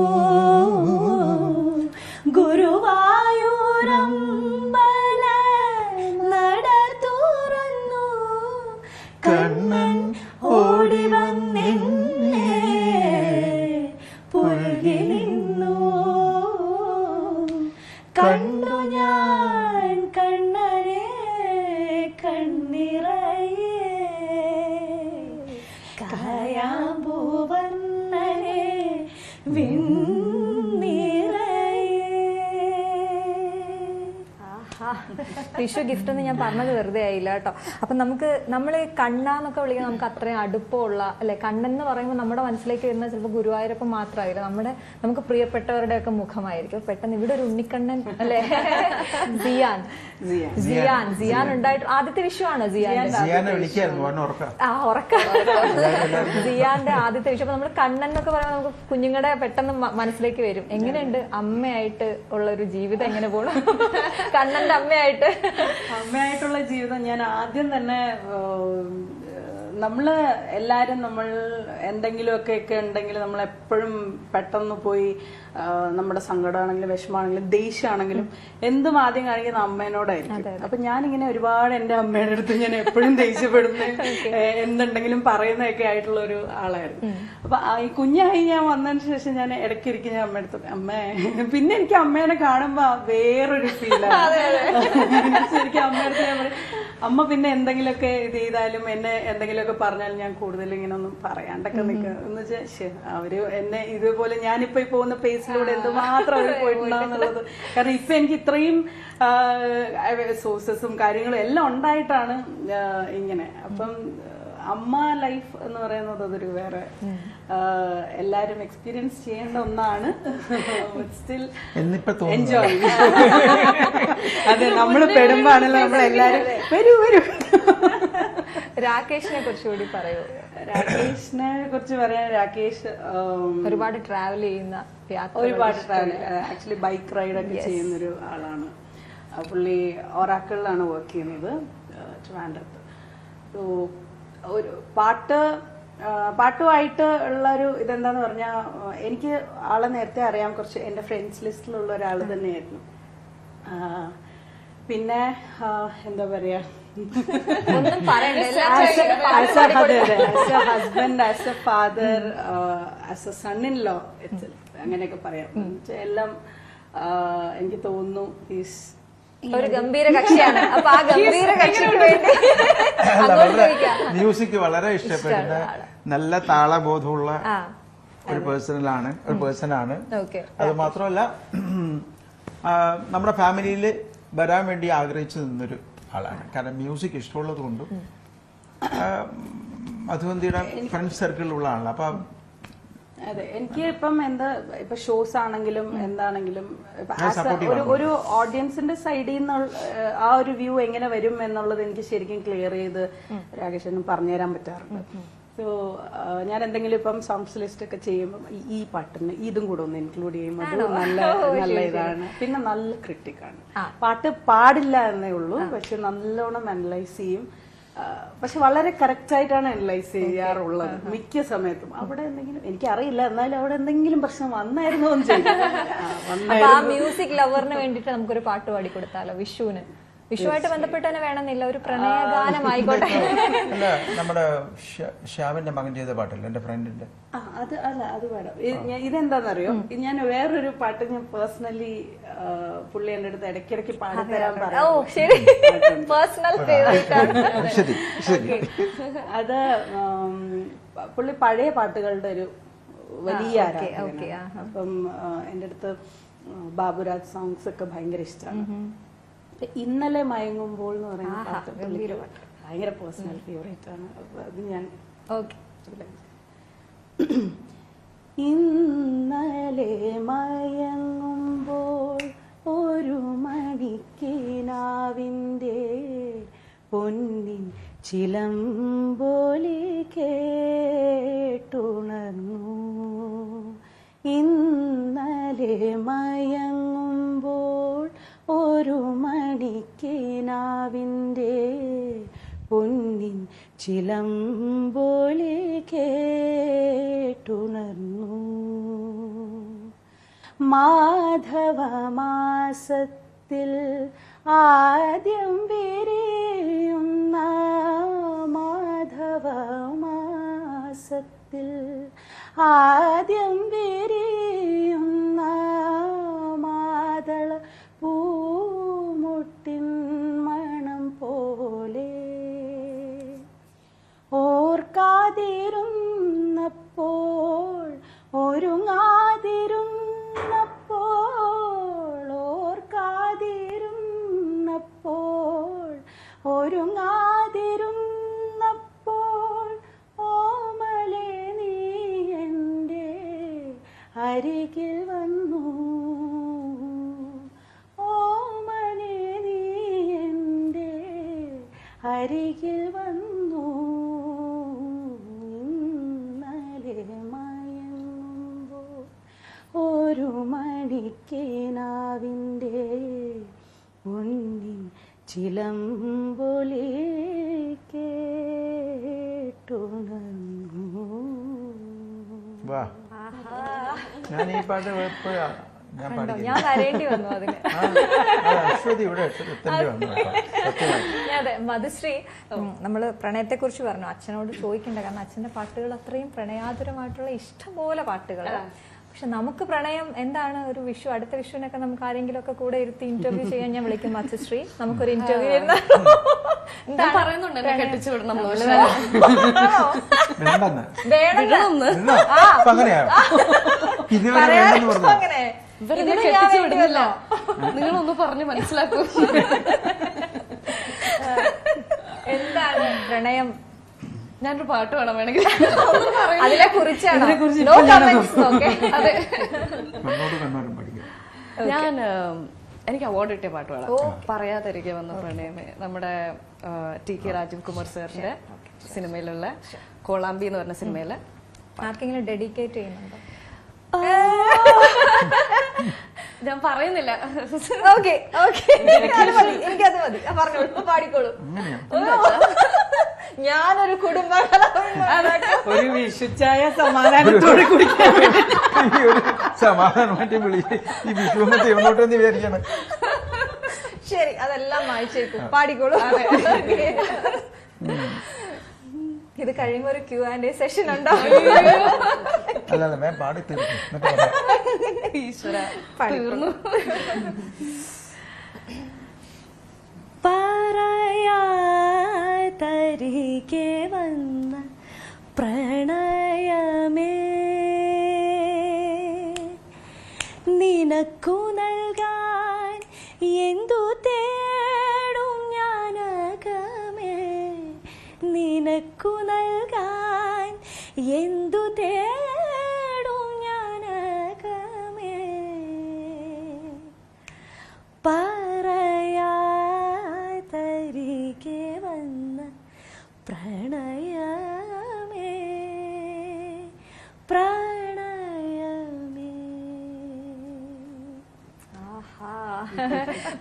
ഗുരുവായൂരമ്പല നട തുറന്നു കണ്ണൻ ഓടി വന്നെന്നെ പുൽകി നിന്നു കണ്ടു ഞാൻ കണ്ണനെ കണ്ണിറയേ കായാമ്പൂവർണ്ണനെ വിഷു ഗിഫ്റ്റ് എന്ന് ഞാൻ പറഞ്ഞത് വെറുതെ ആയില്ല കേട്ടോ. അപ്പൊ നമ്മൾ കണ്ണാന്നൊക്കെ വിളിക്കുന്നത് നമുക്ക് അത്രയും അടുപ്പമുള്ള അല്ലെ. കണ്ണെന്ന് പറയുമ്പോൾ നമ്മുടെ മനസ്സിലേക്ക് വരുന്ന ചിലപ്പോൾ ഗുരുവായൂരപ്പം മാത്രമായില്ല, നമുക്ക് പ്രിയപ്പെട്ടവരുടെ ഒക്കെ മുഖമായിരിക്കും. പെട്ടെന്ന് ഇവിടെ ഒരു ഉണ്ണിക്കണ്ണൻ അല്ലെ, സിയാൻ ഉണ്ടായിട്ട് ആദ്യത്തെ വിഷുവാണ് സിയാന്റെ ആദ്യത്തെ വിഷു. അപ്പൊ നമ്മൾ കണ്ണൻ എന്നൊക്കെ പറയുമ്പോൾ നമുക്ക് കുഞ്ഞുങ്ങളുടെ പെട്ടെന്ന് മനസ്സിലേക്ക് വരും. എങ്ങനെയുണ്ട് അമ്മയായിട്ട് ഉള്ള ഒരു ജീവിതം, എങ്ങനെ പോകണം കണ്ണന്റെ അമ്മയായിട്ടുള്ള ജീവിതം? ഞാൻ ആദ്യം തന്നെ നമ്മള് എല്ലാരും നമ്മൾ എന്തെങ്കിലുമൊക്കെ ഉണ്ടെങ്കിൽ നമ്മൾ എപ്പോഴും പെട്ടെന്ന് പോയി നമ്മുടെ സങ്കടമാണെങ്കിലും വിഷമാണെങ്കിലും ദേഷ്യമാണെങ്കിലും എന്തും ആദ്യം കാണിക്കുന്ന അമ്മേനോടായിരിക്കും. അപ്പൊ ഞാനിങ്ങനെ ഒരുപാട് എന്റെ അമ്മയുടെ അടുത്ത് ഞാൻ എപ്പോഴും ദേഷ്യപ്പെടുന്ന എന്തുണ്ടെങ്കിലും പറയുന്നതൊക്കെ ആയിട്ടുള്ള ഒരു ആളായിരുന്നു. അപ്പൊ ഈ കുഞ്ഞായി ഞാൻ വന്നതിന് ശേഷം ഞാൻ ഇടയ്ക്കിരിക്കും ഞാൻ അമ്മ എടുത്ത് അമ്മേ, പിന്നെ എനിക്ക് അമ്മേനെ കാണുമ്പോ വേറൊരു ഫീലാണ്. ശരിക്കും അമ്മയുടെ ഞാൻ പറയും അമ്മ പിന്നെ എന്തെങ്കിലുമൊക്കെ ഇത് ചെയ്താലും എന്നെ എന്തെങ്കിലുമൊക്കെ പറഞ്ഞാലും ഞാൻ കൂടുതൽ ഇങ്ങനെ ഒന്നും പറയാണ്ടൊക്കെ നിൽക്കുക എന്ന് വെച്ചാൽ അവര് എന്നെ ഇതുപോലെ ഞാനിപ്പോ ഈ പോകുന്ന പേസിലൂടെ എന്തുമാത്രം അവർ പോയിട്ടുണ്ടാവുന്നുള്ളത്. കാരണം ഇപ്പൊ എനിക്ക് ഇത്രയും സോഴ്സസും കാര്യങ്ങളും എല്ലാം ഉണ്ടായിട്ടാണ് ഇങ്ങനെ. അപ്പം അമ്മ ലൈഫ് എന്ന് പറയുന്നത് അതൊരു വേറെ എല്ലാരും എക്സ്പീരിയൻസ് ചെയ്യേണ്ട ഒന്നാണ്. Still enjoy. അതെ, നമ്മള് പെടുമ്പാണല്ലോ നമ്മളെല്ലാരും വരൂ. രാകേഷിനെ കുറിച്ച് കൂടി പറയൂ. രാകേഷിനെ കുറിച്ച് പറയാൻ, രാകേഷ് ഒരുപാട് ട്രാവൽ ചെയ്യുന്ന, ആക്ച്വലി ബൈക്ക് റൈഡൊക്കെ ചെയ്യുന്നൊരു ആളാണ്. പുള്ളി ഒറാക്കിളിലാണ് വർക്ക് ചെയ്യുന്നത് ട്രിവാൻഡ്രത്ത്. ഒരു പാട്ടുമായിട്ട് ഉള്ളൊരു ഇതെന്താന്ന് പറഞ്ഞാൽ എനിക്ക് ആളെ നേരത്തെ അറിയാം, കുറച്ച് എൻ്റെ ഫ്രണ്ട്സ് ലിസ്റ്റിലുള്ള ഒരാൾ തന്നെയായിരുന്നു. പിന്നെ എന്താ പറയാ, as A husband, as A father, as a son in law, അങ്ങനെയൊക്കെ പറയാം. എല്ലാം എനിക്ക് തോന്നുന്നു ഈസ് ഒരു ഗംഭീര കക്ഷിയാണ്. അപ്പൊ ആ ഗംഭീര കക്ഷിക്ക് വേണ്ടി മ്യൂസിക് വളരെ ഇഷ്ടപ്പെടുന്ന നല്ല താളബോധമുള്ള ഒരു പേഴ്സണാണ്. അത് മാത്രമല്ല നമ്മുടെ ഫാമിലിയിൽ വരാൻ വേണ്ടി ആഗ്രഹിച്ചു നിന്നൊരു ആളാണ്. കാരണം മ്യൂസിക് ഇഷ്ടമുള്ളത് കൊണ്ടും മധുവന്തിയുടെ ഫ്രണ്ട് സർക്കിളിലുള്ള ആളാണ്. അപ്പൊ അതെ, എനിക്ക് ഇപ്പം ഇപ്പൊ ഷോസ് ആണെങ്കിലും എന്താണെങ്കിലും ഒരു ഓഡിയൻസിന്റെ സൈഡിൽ നിന്ന് ആ ഒരു വ്യൂ എങ്ങനെ വരും എന്നുള്ളത് എനിക്ക് ശരിക്കും ക്ലിയർ ചെയ്ത് രാകേഷനും പറഞ്ഞുതരാൻ പറ്റാറുണ്ട്. സോ ഞാൻ എന്തെങ്കിലും ഇപ്പം സോങ്സ് ലിസ്റ്റ് ഒക്കെ ചെയ്യുമ്പോൾ ഈ പാട്ടിന് ഇതും കൂടെ ഒന്ന് ഇൻക്ലൂഡ് ചെയ്യുമ്പോൾ അത് നല്ല ഇതാണ്. പിന്നെ നല്ല ക്രിട്ടിക്കാണ്. പാട്ട് പാടില്ല എന്നേ ഉള്ളൂ, പക്ഷെ നല്ലോണം അനലൈസ് ചെയ്യും. പക്ഷെ വളരെ കറക്റ്റ് ആയിട്ടാണ് അനലൈസ് ചെയ്യാറുള്ളത് മിക്ക സമയത്തും. അവിടെ എന്തെങ്കിലും എനിക്കറിയില്ല, എന്നാലും അവിടെ എന്തെങ്കിലും പ്രശ്നം വന്നായിരുന്നോ എന്ന് ചോദിക്കും. മ്യൂസിക് ലവറിന് വേണ്ടിട്ട് നമുക്കൊരു പാട്ട് പാടി കൊടുത്താലോ വിഷുവിന്? വിഷുവായിട്ട് ബന്ധപ്പെട്ട് തന്നെ വേണമെന്നില്ല, ഒരു പ്രണയഗാനമായിക്കോട്ടെ. അല്ല, നമ്മുടെ ശ്യാമിന്റെ മകൻ ചെയ്ത പാട്ടല്ലേ, എന്റെ ഫ്രണ്ടിന്റെ? അത് വേണം. ഇതെന്താന്നറിയോ, ഞാൻ വേറൊരു പാട്ട് ഞാൻ പേഴ്സണലി പുള്ളി എന്റെ അടുത്ത് ഇടയ്ക്കിടയ്ക്ക് പാടിത്തരാൻ പറയാം. അത് പുള്ളി പഴയ പാട്ടുകളുടെ ഒരു വലിയ ആരാധകനാണ്. അപ്പം എന്റെ അടുത്ത് ബാബുരാജ് സോങ്സ് ഒക്കെ ഭയങ്കര ഇഷ്ടമാണ്. ഇന്നലെ മയങ്ങുമ്പോൾ എന്ന് പറയുന്ന പാട്ട് പുള്ളിക്ക് ഭയങ്കര പേഴ്സണൽ ഫേവറേറ്റ് ആണ്. അത് ഞാൻ ഇന്നലെ മയങ്ങുമ്പോൾ ഒരു മണിക്കിനാവിൻ്റെ പൊന്നിൻ ചിലമ്പോലി കേട്ടുണർന്നു. ഇന്നലെ മയങ്ങുമ്പോൾ ഒരു മണിക്കിനാവിൻ്റെ പൊന്നിൻ ചിലമ്പോലി കേട്ടുണർന്നു. മാധവമാസത്തിൽ ആദ്യം വിരിയുന്ന മാധവമാസത്തിൽ ആദ്യം വിരിയുന്ന മാതള പൂമുട്ടിൻ മണം പോലെ ഓർക്കാതിരുന്നപ്പോൾ ഒരുങ്ങാതിരുന്നപ്പോൾ ഓർക്കാതിരുന്നപ്പോൾ ഒരുങ്ങാതിരുന്നപ്പോൾ ഓമലേ നീ എൻ്റെ അരികിൽ വന്നു. ഓമലേ നീ എൻ്റെ അരികിൽ വന്നു. ഇന്നലെ മയങ്ങുമ്പോൾ ഒരു മണിക്കിനാവിൻ്റെ പൊന്നിൻ ചിലമ്പൊലി കേട്ടുണർന്നു. ഞാൻ ഈ പാട്ട് എപ്പോഴാ ഞാൻ വരേണ്ടി വന്നു അതിന്. അതെ, മധുശ്രീ, നമ്മള് പ്രണയത്തെ കുറിച്ച് പറഞ്ഞു. അച്ഛനോട് ചോദിക്കണ്ട, കാരണം അച്ഛന്റെ പാട്ടുകൾ അത്രയും പ്രണയാതുരമായിട്ടുള്ള ഇഷ്ടംപോലെ പാട്ടുകൾ. പക്ഷെ നമുക്ക് പ്രണയം എന്താണ്? ഒരു വിഷു, അടുത്ത വിഷുവിനൊക്കെ നമുക്ക് ആരെങ്കിലും ഒക്കെ കൂടെ ഇരുത്തി ഇന്റർവ്യൂ ചെയ്യാൻ ഞാൻ വിളിക്കും. മധുശ്രീ, നമുക്കൊരു ഇന്റർവ്യൂ പറയുന്നുണ്ട് കെട്ടിച്ചു വിടണം. അങ്ങനെ കെട്ടിച്ചു വിടുന്നില്ല, നിങ്ങളൊന്ന് പറഞ്ഞ് മനസ്സിലാക്കൂ. എന്താണ് പ്രണയം? ഞാനൊരു പാട്ട് വേണം വേണമെങ്കിൽ അതിനെ കുറിച്ചാണ്. ഞാൻ എനിക്ക് അവാർഡ് കിട്ടിയ പാട്ട് വേണം. പറയാതിരിക്കെ വന്ന പ്രണയമേ, നമ്മുടെ ടി കെ രാജീവ് കുമാർ സാറിന്റെ സിനിമയിലുള്ള കോളാമ്പി എന്ന് പറഞ്ഞ സിനിമയില്. ആർക്കെങ്കിലും ഡെഡിക്കേറ്റ് ചെയ്യുന്നുണ്ടോ? ഞാൻ പറയുന്നില്ല. എനിക്കത് മതി, പറഞ്ഞോളൂ, പാടിക്കോളൂ. ഞാനൊരു ഒരു വിഷുച്ചായ സമാധാനത്തോടെ കുടിക്കാൻ സമാധാനമായിട്ട് വിളിച്ച് ഈ വിഷുവത്തെ എങ്ങോട്ടെന്ന് വിചാരിക്കണം. ശരി, അതെല്ലാം വായിച്ചേക്കും, പാടിക്കോളൂ. ഇത് കഴിയുമ്പോ ഒരു Q&A സെഷൻ ഉണ്ടാവും. അല്ലാതെ പാടി തീർന്നു. പറയാതരികെ വന്ന പ്രണയമേ, നിനക്കു നൽകാൻ എന്തു തേടും ഞാനകമേ, നിനക്ക് വാക്കു നൽകാൻ എന്തു തേടും ഞാനകമേ പറയാതരികെ വന്ന പ്രണയമേ പ്രണയമേ.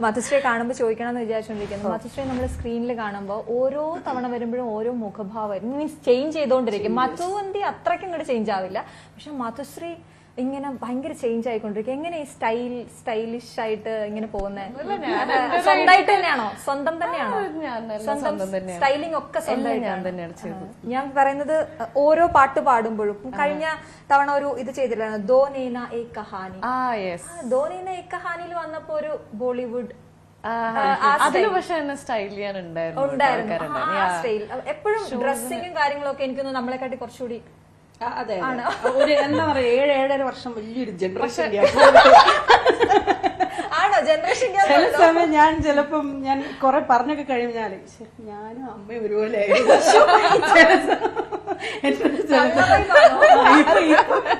മധുശ്രീയെ കാണുമ്പോൾ ചോദിക്കണം എന്ന് വിചാരിച്ചോണ്ടിരിക്കുന്നു. മധുശ്രീ നമ്മൾ സ്ക്രീനിൽ കാണുമ്പോൾ ഓരോ തവണ വരുമ്പോഴും ഓരോ മുഖഭാവം മീൻസ് ചേഞ്ച് ചെയ്തോണ്ടിരിക്കും. മധുവന്തി അത്രയ്ക്കും ഇങ്ങോട്ട് ചേഞ്ച് ആവില്ല, പക്ഷെ മധുശ്രീ ഇങ്ങനെ ഭയങ്കര ചേഞ്ച് ആയിക്കൊണ്ടിരിക്കും. എങ്ങനെ ഈ സ്റ്റൈലിഷ് ആയിട്ട് ഇങ്ങനെ പോകുന്നത്? സ്വന്തമായിട്ട് തന്നെയാണോ? സ്വന്തം തന്നെയാണോ? സ്വന്തം സ്റ്റൈലിംഗ് ഒക്കെ സ്വന്തമായിട്ട്? ഞാൻ പറയുന്നത് ഓരോ പാട്ട് പാടുമ്പോഴും കഴിഞ്ഞ തവണ ഒരു ഇത് ചെയ്തില്ലായിരുന്നു, ദോ നേന ഏ കഹാനി. ദോ നേന ഏ കഹാനിയിൽ വന്നപ്പോ ഒരു ബോളിവുഡ് എപ്പോഴും ഡ്രസ്സിങ്ങും കാര്യങ്ങളും ഒക്കെ എനിക്കൊന്ന് നമ്മളെക്കാട്ടി കുറച്ചുകൂടി അതെ ഒരു എന്താ പറയാ 7-7.5 വർഷം വലിയൊരു ജനറേഷൻ ആണോ? ജനറേഷൻ ചില സമയം ഞാൻ ചിലപ്പം ഞാൻ കുറെ പറഞ്ഞൊക്കെ കഴിയുമ്പോൾ ഞാനും അമ്മയും ഒരുപോലെ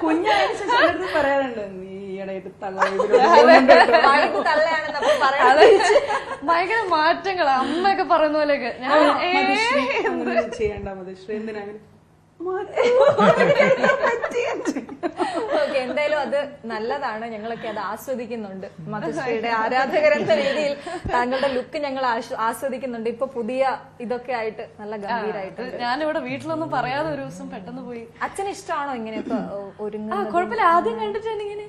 കുഞ്ഞാഴ്ച ചിലർക്ക് പറയാറുണ്ട്, നീ ഈയിടെ ഭയങ്കര മാറ്റങ്ങൾ അമ്മയൊക്കെ പറയുന്ന പോലെയൊക്കെ ചെയ്യണ്ട മധുശ്രീ എന്തിനാ എന്തായാലും അത് നല്ലതാണ്. ഞങ്ങളൊക്കെ അത് ആസ്വദിക്കുന്നുണ്ട്. മധുശ്രീയുടെ ആരാധകരെന്ന രീതിയിൽ താങ്കളുടെ ലുക്ക് ഞങ്ങൾ ആസ്വദിക്കുന്നുണ്ട്. ഇപ്പൊ പുതിയ ഇതൊക്കെ ആയിട്ട് നല്ല ഗംഭീരായിട്ട്. ഞാനിവിടെ വീട്ടിലൊന്നും പറയാതെ ഒരു ദിവസം പെട്ടെന്ന് പോയി. അച്ഛന് ഇഷ്ടമാണോ ഇങ്ങനെയൊക്കെ ഒരുങ്ങുന്നത്? കുഴപ്പമില്ല. ആദ്യം കണ്ടിട്ടാണ് ഇങ്ങനെ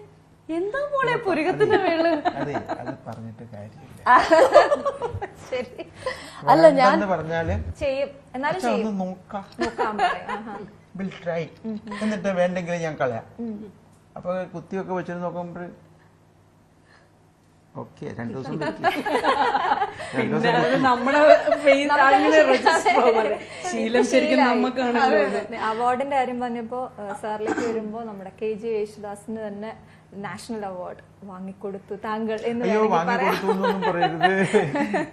എന്താ മോളെ പുരുകത്തിന്റെ മേള് പറഞ്ഞിട്ട് കാര്യമില്ല. ശരി, അല്ല ഞാൻ പറഞ്ഞാല് ചെയ്യും, എന്നാലും നോക്കാം. എന്നിട്ട് വേണ്ടെങ്കിൽ ഞാൻ കളയാം. അപ്പൊ കുത്തിയൊക്കെ വെച്ചിട്ട് നോക്കുമ്പോൾ ഓക്കെ 2 ദിവസം അവാർഡിന്റെ കാര്യം പറഞ്ഞപ്പോ സാറിലേക്ക് വരുമ്പോ നമ്മുടെ KG യേശുദാസിന് തന്നെ നാഷണൽ അവാർഡ് വാങ്ങിക്കൊടുത്തു താങ്കൾ എന്ന്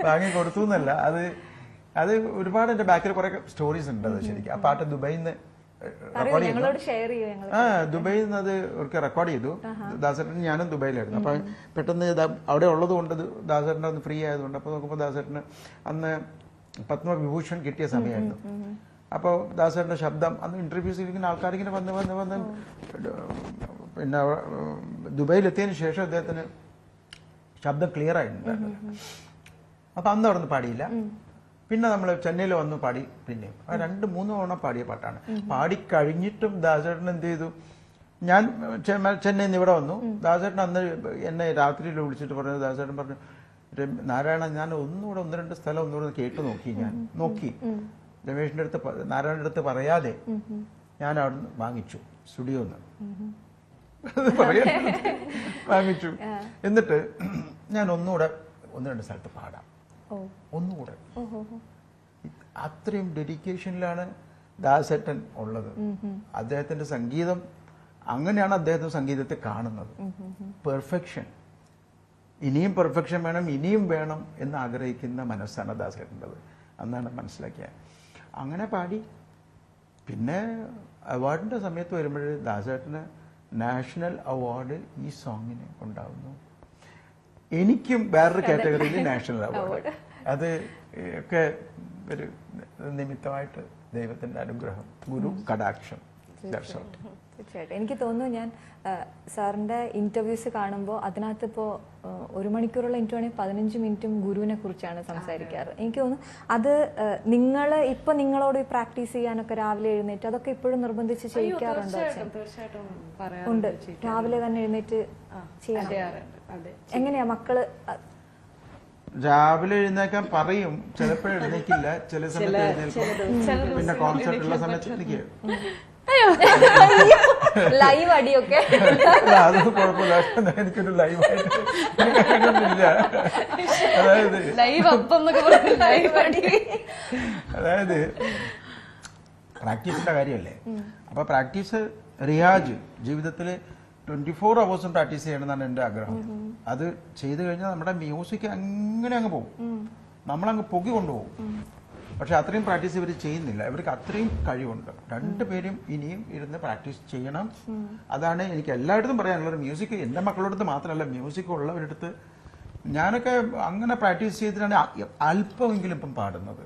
വാങ്ങിക്കൊടുത്തു എന്നല്ല, അത് ഒരുപാട് എന്റെ ബാക്കിൽ കുറെ സ്റ്റോറീസ് ഉണ്ട്. അത് ശരിക്കും ആ പാട്ട് ദുബൈയിൽ നിന്ന് ദുബൈയിൽ നിന്ന് അത് റെക്കോർഡ് ചെയ്തു. ദാസേട്ടന് ഞാനും ദുബൈയിലായിരുന്നു. അപ്പൊ പെട്ടെന്ന് അവിടെ ഉള്ളത് കൊണ്ട് ദാസേട്ടൻ അന്ന് ഫ്രീ ആയതുകൊണ്ട് അപ്പൊ നോക്കുമ്പോൾ ദാസേട്ടന് അന്ന് പത്മവിഭൂഷൺ കിട്ടിയ സമയമായിരുന്നു. അപ്പോൾ ദാസേട്ടന്റെ ശബ്ദം അന്ന് ഇന്റർവ്യൂസ് ഇരിക്കുന്ന ആൾക്കാരിങ്ങനെ വന്ന് പിന്നെ ദുബൈയിലെത്തിയതിനു ശേഷം അദ്ദേഹത്തിന് ശബ്ദം ക്ലിയർ ആയിട്ടുണ്ടായിരുന്നു. അപ്പൊ അന്ന് അവിടെ നിന്ന് പാടിയില്ല. പിന്നെ നമ്മൾ ചെന്നൈയിൽ വന്നു പാടി. പിന്നെയും 2-3 തവണ പാടിയ പാട്ടാണ്. പാടിക്കഴിഞ്ഞിട്ടും ദാസേട്ടൻ എന്ത് ചെയ്തു, ഞാൻ ചെന്നൈയിൽ നിന്ന് ഇവിടെ വന്നു. ദാസേട്ടൻ അന്ന് എന്നെ രാത്രിയിൽ വിളിച്ചിട്ട് പറഞ്ഞു, ദാസേട്ടൻ പറഞ്ഞു, നാരായണ ഞാൻ ഒന്നുകൂടെ 1-2 സ്ഥലം ഒന്നുകൂടെ കേട്ടു നോക്കി. ഞാൻ നോക്കി രമേഷിന്റെ അടുത്ത് നാരായണന്റെ അടുത്ത് പറയാതെ ഞാൻ അവിടെ നിന്ന് വാങ്ങിച്ചു, സ്റ്റുഡിയോന്ന് വാങ്ങിച്ചു. എന്നിട്ട് ഞാൻ ഒന്നുകൂടെ 1-2 സ്ഥലത്ത് പാടാം, ഒന്നുകൂടെ. അത്രയും ഡെഡിക്കേഷനിലാണ് ദാസേട്ടൻ ഉള്ളത്. അദ്ദേഹത്തിന്റെ സംഗീതം അങ്ങനെയാണ് അദ്ദേഹത്തിന്റെ സംഗീതത്തെ കാണുന്നത്. പെർഫെക്ഷൻ, ഇനിയും പെർഫെക്ഷൻ വേണം, ഇനിയും വേണം എന്ന് ആഗ്രഹിക്കുന്ന മനസ്സാണ് ദാസേട്ടൻ്റെത്. അന്നാണ് മനസ്സിലാക്കിയത്. അങ്ങനെ പാടി. പിന്നെ അവാർഡിന്റെ സമയത്ത് വരുമ്പോൾ ദാസേട്ടന് നാഷണൽ അവാർഡ് ഈ സോങ്ങിന് ഉണ്ടാവുന്നു. എനിക്കും വേറൊരു കാറ്റഗറിയിൽ നാഷണൽ അവാർഡ്. അത് ഒക്കെ ഒരു നിമിത്തമായിട്ട് ദൈവത്തിന്റെ അനുഗ്രഹം, ഗുരു കടാക്ഷം. തീർച്ചയായിട്ടും എനിക്ക് തോന്നുന്നു, ഞാൻ സാറിന്റെ ഇന്റർവ്യൂസ് കാണുമ്പോൾ അതിനകത്ത് ഇപ്പോൾ 1 മണിക്കൂറുള്ള ഇന്റർവ്യൂ 15 മിനിറ്റും ഗുരുവിനെ കുറിച്ചാണ് സംസാരിക്കാറ്. എനിക്ക് തോന്നുന്നു അത് നിങ്ങൾ ഇപ്പൊ നിങ്ങളോട് പ്രാക്ടീസ് ചെയ്യാനൊക്കെ രാവിലെ എഴുന്നേറ്റ് അതൊക്കെ ഇപ്പോഴും നിർബന്ധിച്ച് ചെയ്യിക്കാറുണ്ടോ? ഉണ്ട്, രാവിലെ തന്നെ എഴുന്നേറ്റ് ചെയ്യണം. എങ്ങനെയാ മക്കള്? രാവിലെ എഴുന്നേക്കാൻ പറയും, ചിലപ്പോൾ എഴുന്നേക്കില്ല, ചില സമയത്ത് എഴുന്നേൽക്കും. പിന്നെ കോൺസെർട്ട് ഉള്ള സമയത്ത് എനിക്ക് ലൈവ് അടിയൊക്കെ അത് കുഴപ്പമില്ല. എനിക്കൊരു ലൈവായിട്ട് അതായത് പ്രാക്ടീസിന്റെ കാര്യമല്ലേ. അപ്പൊ പ്രാക്ടീസ്, റിയാജ് ജീവിതത്തില് 24 hours പ്രാക്ടീസ് ചെയ്യണമെന്നാണ് എൻ്റെ ആഗ്രഹം. അത് ചെയ്തു കഴിഞ്ഞാൽ നമ്മുടെ മ്യൂസിക് അങ്ങനെ അങ്ങ് പോകും, നമ്മളങ്ങ് പൊക്കി കൊണ്ടുപോകും. പക്ഷെ അത്രയും പ്രാക്ടീസ് ഇവർ ചെയ്യുന്നില്ല. ഇവർക്ക് അത്രയും കഴിവുണ്ട്. രണ്ടുപേരും ഇനിയും ഇരുന്ന് പ്രാക്ടീസ് ചെയ്യണം. അതാണ് എനിക്ക് എല്ലായിടത്തും പറയാനുള്ളത്. മ്യൂസിക് എൻ്റെ മക്കളോടത്ത് മാത്രമല്ല, മ്യൂസിക് ഉള്ളവരടുത്ത് ഞാനൊക്കെ അങ്ങനെ പ്രാക്ടീസ് ചെയ്തിട്ടാണ് അല്പമെങ്കിലും ഇപ്പം പാടുന്നത്,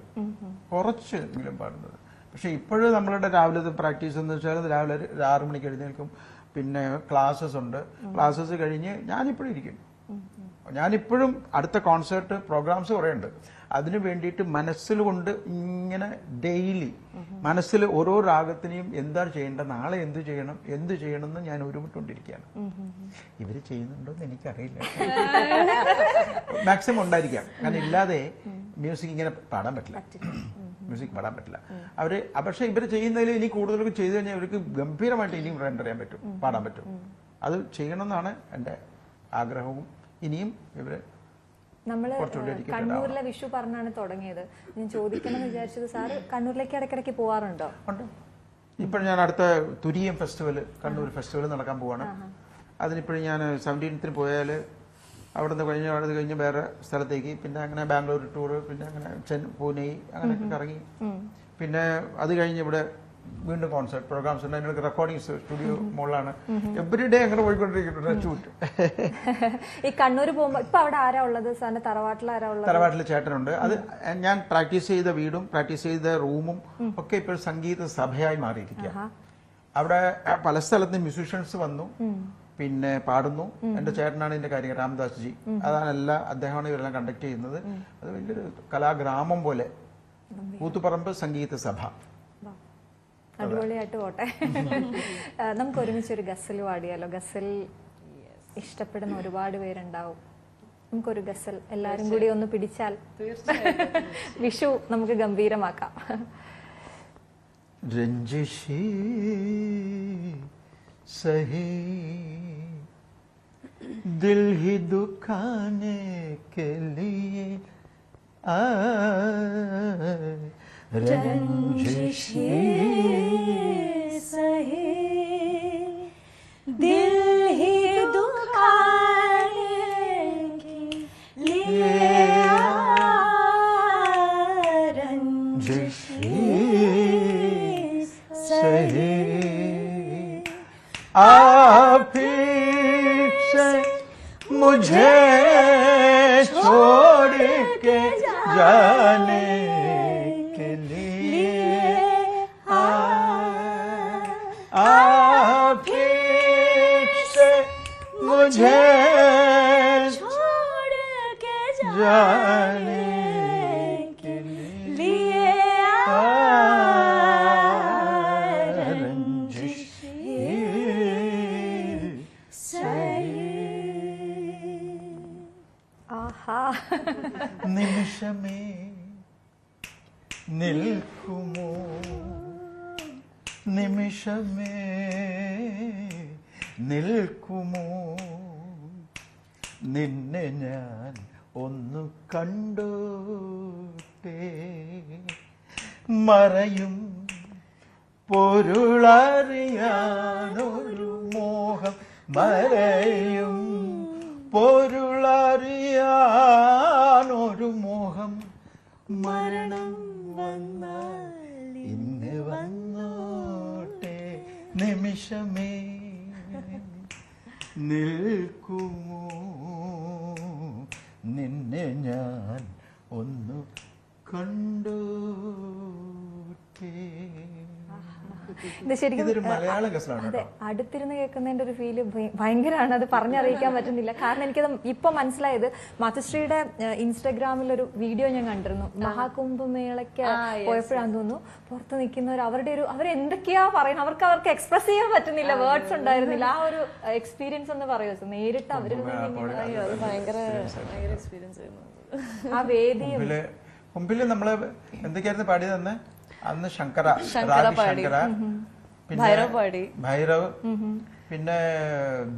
കുറച്ചെങ്കിലും പാടുന്നത്. പക്ഷെ ഇപ്പോഴും നമ്മളുടെ രാവിലത്തെ പ്രാക്ടീസ് എന്ന് വെച്ചാൽ രാവിലെ 6 മണിക്ക് എഴുന്നേൽക്കും, പിന്നെ ക്ലാസ്സസ് ഉണ്ട്. ക്ലാസ്സസ് കഴിഞ്ഞ് ഞാനിപ്പോഴും ഇരിക്കും. ഞാനിപ്പോഴും അടുത്ത കോൺസേർട്ട് പ്രോഗ്രാംസ് കുറേ ഉണ്ട്. അതിനു വേണ്ടിയിട്ട് മനസ്സിൽ കൊണ്ട് ഇങ്ങനെ ഡെയിലി മനസ്സിൽ ഓരോ രാഗത്തിനെയും എന്താണ് ചെയ്യേണ്ടത്, നാളെ എന്ത് ചെയ്യണം എന്ന് ഞാൻ ഉരുമിട്ടുകൊണ്ടിരിക്കുകയാണ്. ഇവർ ചെയ്യുന്നുണ്ടോ എന്ന് എനിക്കറിയില്ല. മാക്സിമം ഉണ്ടായിരിക്കാം, കാരണം ഇല്ലാതെ മ്യൂസിക് ഇങ്ങനെ പാടാൻ പറ്റില്ല. മ്യൂസിക് പാടാൻ പറ്റില്ല. പക്ഷെ ഇവർ ചെയ്യുന്നതിൽ ഇനി കൂടുതലൊക്കെ ചെയ്തു കഴിഞ്ഞാൽ ഇവർക്ക് ഗംഭീരമായിട്ട് ഇനിയും റെൻഡർ ചെയ്യാൻ പറ്റും, പാടാൻ പറ്റും. അത് ചെയ്യണമെന്നാണ് എൻ്റെ ആഗ്രഹവും. ഇനിയും ഇവര് നമ്മള് കണ്ണൂരിലെ വിഷു പറഞ്ഞാണ് തുടങ്ങിയത്. ഞാൻ ചോദിക്കണം എന്ന് വിചാരിച്ചത്, സാറ് കണ്ണൂരിലേക്ക് ഇടയ്ക്കിടയ്ക്ക് പോവാറുണ്ടോ? ഉണ്ട്. ഇപ്പോൾ ഞാൻ അടുത്ത തുരിയം ഫെസ്റ്റിവൽ, കണ്ണൂർ ഫെസ്റ്റിവൽ നടക്കാൻ പോവാണ്. അതിനിപ്പോഴും ഞാൻ 17th പോയാൽ അവിടെ കഴിഞ്ഞ് വേറെ സ്ഥലത്തേക്ക്, പിന്നെ അങ്ങനെ ബാംഗ്ലൂർ ടൂറ്, പിന്നെ അങ്ങനെ പൂനെ അങ്ങനെയൊക്കെ കറങ്ങി. പിന്നെ അത് കഴിഞ്ഞ് ഇവിടെ വീണ്ടും കോൺസേർട്ട് പ്രോഗ്രാംസ് ഉണ്ട്. അതിനൊക്കെ റെക്കോർഡിംഗ് സ്റ്റുഡിയോ മുകളിലാണ്. എവറി ഡേ അങ്ങനെ പോയിക്കൊണ്ടിരിക്കുന്നുണ്ട്. ചൂട്ട്. ഈ കണ്ണൂർ പോകുമ്പോൾ ഇപ്പൊ അവിടെ ആരാ ഉള്ളത്? സാറിന്റെ തറവാട്ടിൽ ആരാ ഉള്ളത്? തറവാട്ടിൽ ചേട്ടനുണ്ട്. അത് ഞാൻ പ്രാക്ടീസ് ചെയ്ത വീടും പ്രാക്ടീസ് ചെയ്ത റൂമും ഒക്കെ ഇപ്പോൾ സംഗീത സഭയായി മാറിയിരിക്കുക. അവിടെ പല സ്ഥലത്തും മ്യൂസീഷ്യൻസ് വന്നു, പിന്നെ പാടുന്നു. എന്റെ ചേട്ടനാണ് ഇതിന്റെ കാര്യം, രാംദാസ് ജി. അതാണ് അദ്ദേഹമാണ് ഇവരെല്ലാം കണ്ടക്ട് ചെയ്യുന്നത്. അത് വലിയൊരു കലാഗ്രാമം പോലെ, കൂത്തുപറമ്പ് സംഗീത സഭ. അടിപൊളിയായിട്ട് പോട്ടെ. നമുക്ക് ഒരുമിച്ച് ഒരു ഗസൽ പാടിയാലോ? ഗസൽ ഇഷ്ടപ്പെടുന്ന ഒരുപാട് പേരുണ്ടാവും. നമുക്കൊരു ഗസൽ എല്ലാരും കൂടി ഒന്ന് പിടിച്ചാൽ വിഷു നമുക്ക് ഗംഭീരമാക്കാം. രഞ്ജിഷി സഹി ദിൽ ഹി ദുഖാനെ കെ ലിയേ रंजिशे सहे दिल ही दुखाने के लिए रंजिशे सहे आप से मुझे छोड़ के जाने मुझे छोड़ के जाने के लिए रंजिश ആഹാ. നിമിഷമേ നിൽക്കുമോ, നിമിഷമേ നിൽക്കുമോ, നിന്നെ ഞാൻ ഒന്ന് കണ്ടോട്ടെ. മറയും പൊരുളറിയാനൊരു മോഹം, മറയും പൊരുളറിയാനൊരു മോഹം. മരണം വന്നാൽ ഇന്ന് വന്നോട്ടെ. നിമിഷമേ നിൽക്കുമോ, നിന്നെ ഞാൻ ഒന്ന് കണ്ടോട്ടെ. ഇത് ശരിക്കും ഇതൊരു മലയാളം ഗസലാണ്. അതെ, അടുത്തിരുന്ന് കേൾക്കുന്നതിന്റെ ഒരു ഫീല് ഭയങ്കരമാണ്. അത് പറഞ്ഞറിയിക്കാൻ പറ്റുന്നില്ല. കാരണം എനിക്കത് ഇപ്പൊ മനസ്സിലായത്, മാതൃശ്രീയുടെ ഇൻസ്റ്റാഗ്രാമിൽ ഒരു വീഡിയോ ഞാൻ കണ്ടിരുന്നു. മഹാകുംഭമേളയ്ക്ക് പോയപ്പോഴാന്ന് തോന്നുന്നു, പുറത്ത് നിൽക്കുന്നവർ അവരെന്തൊക്കെയാ പറയുന്നത്, അവർക്ക് എക്സ്പ്രസ് ചെയ്യാൻ പറ്റുന്നില്ല, വേർഡ്സ് ഉണ്ടായിരുന്നില്ല. ആ ഒരു എക്സ്പീരിയൻസ് എന്ന് പറയുമോ? നേരിട്ട് അവരിൽ ഭയങ്കര എക്സ്പീരിയൻസ് ആയിരുന്നു ആ വേദിയും. മുമ്പില് നമ്മള് എന്തൊക്കെയായിരുന്നു പാടിയത് അന്ന്? അന്ന് ശങ്കര, ഭൈരവ്, പിന്നെ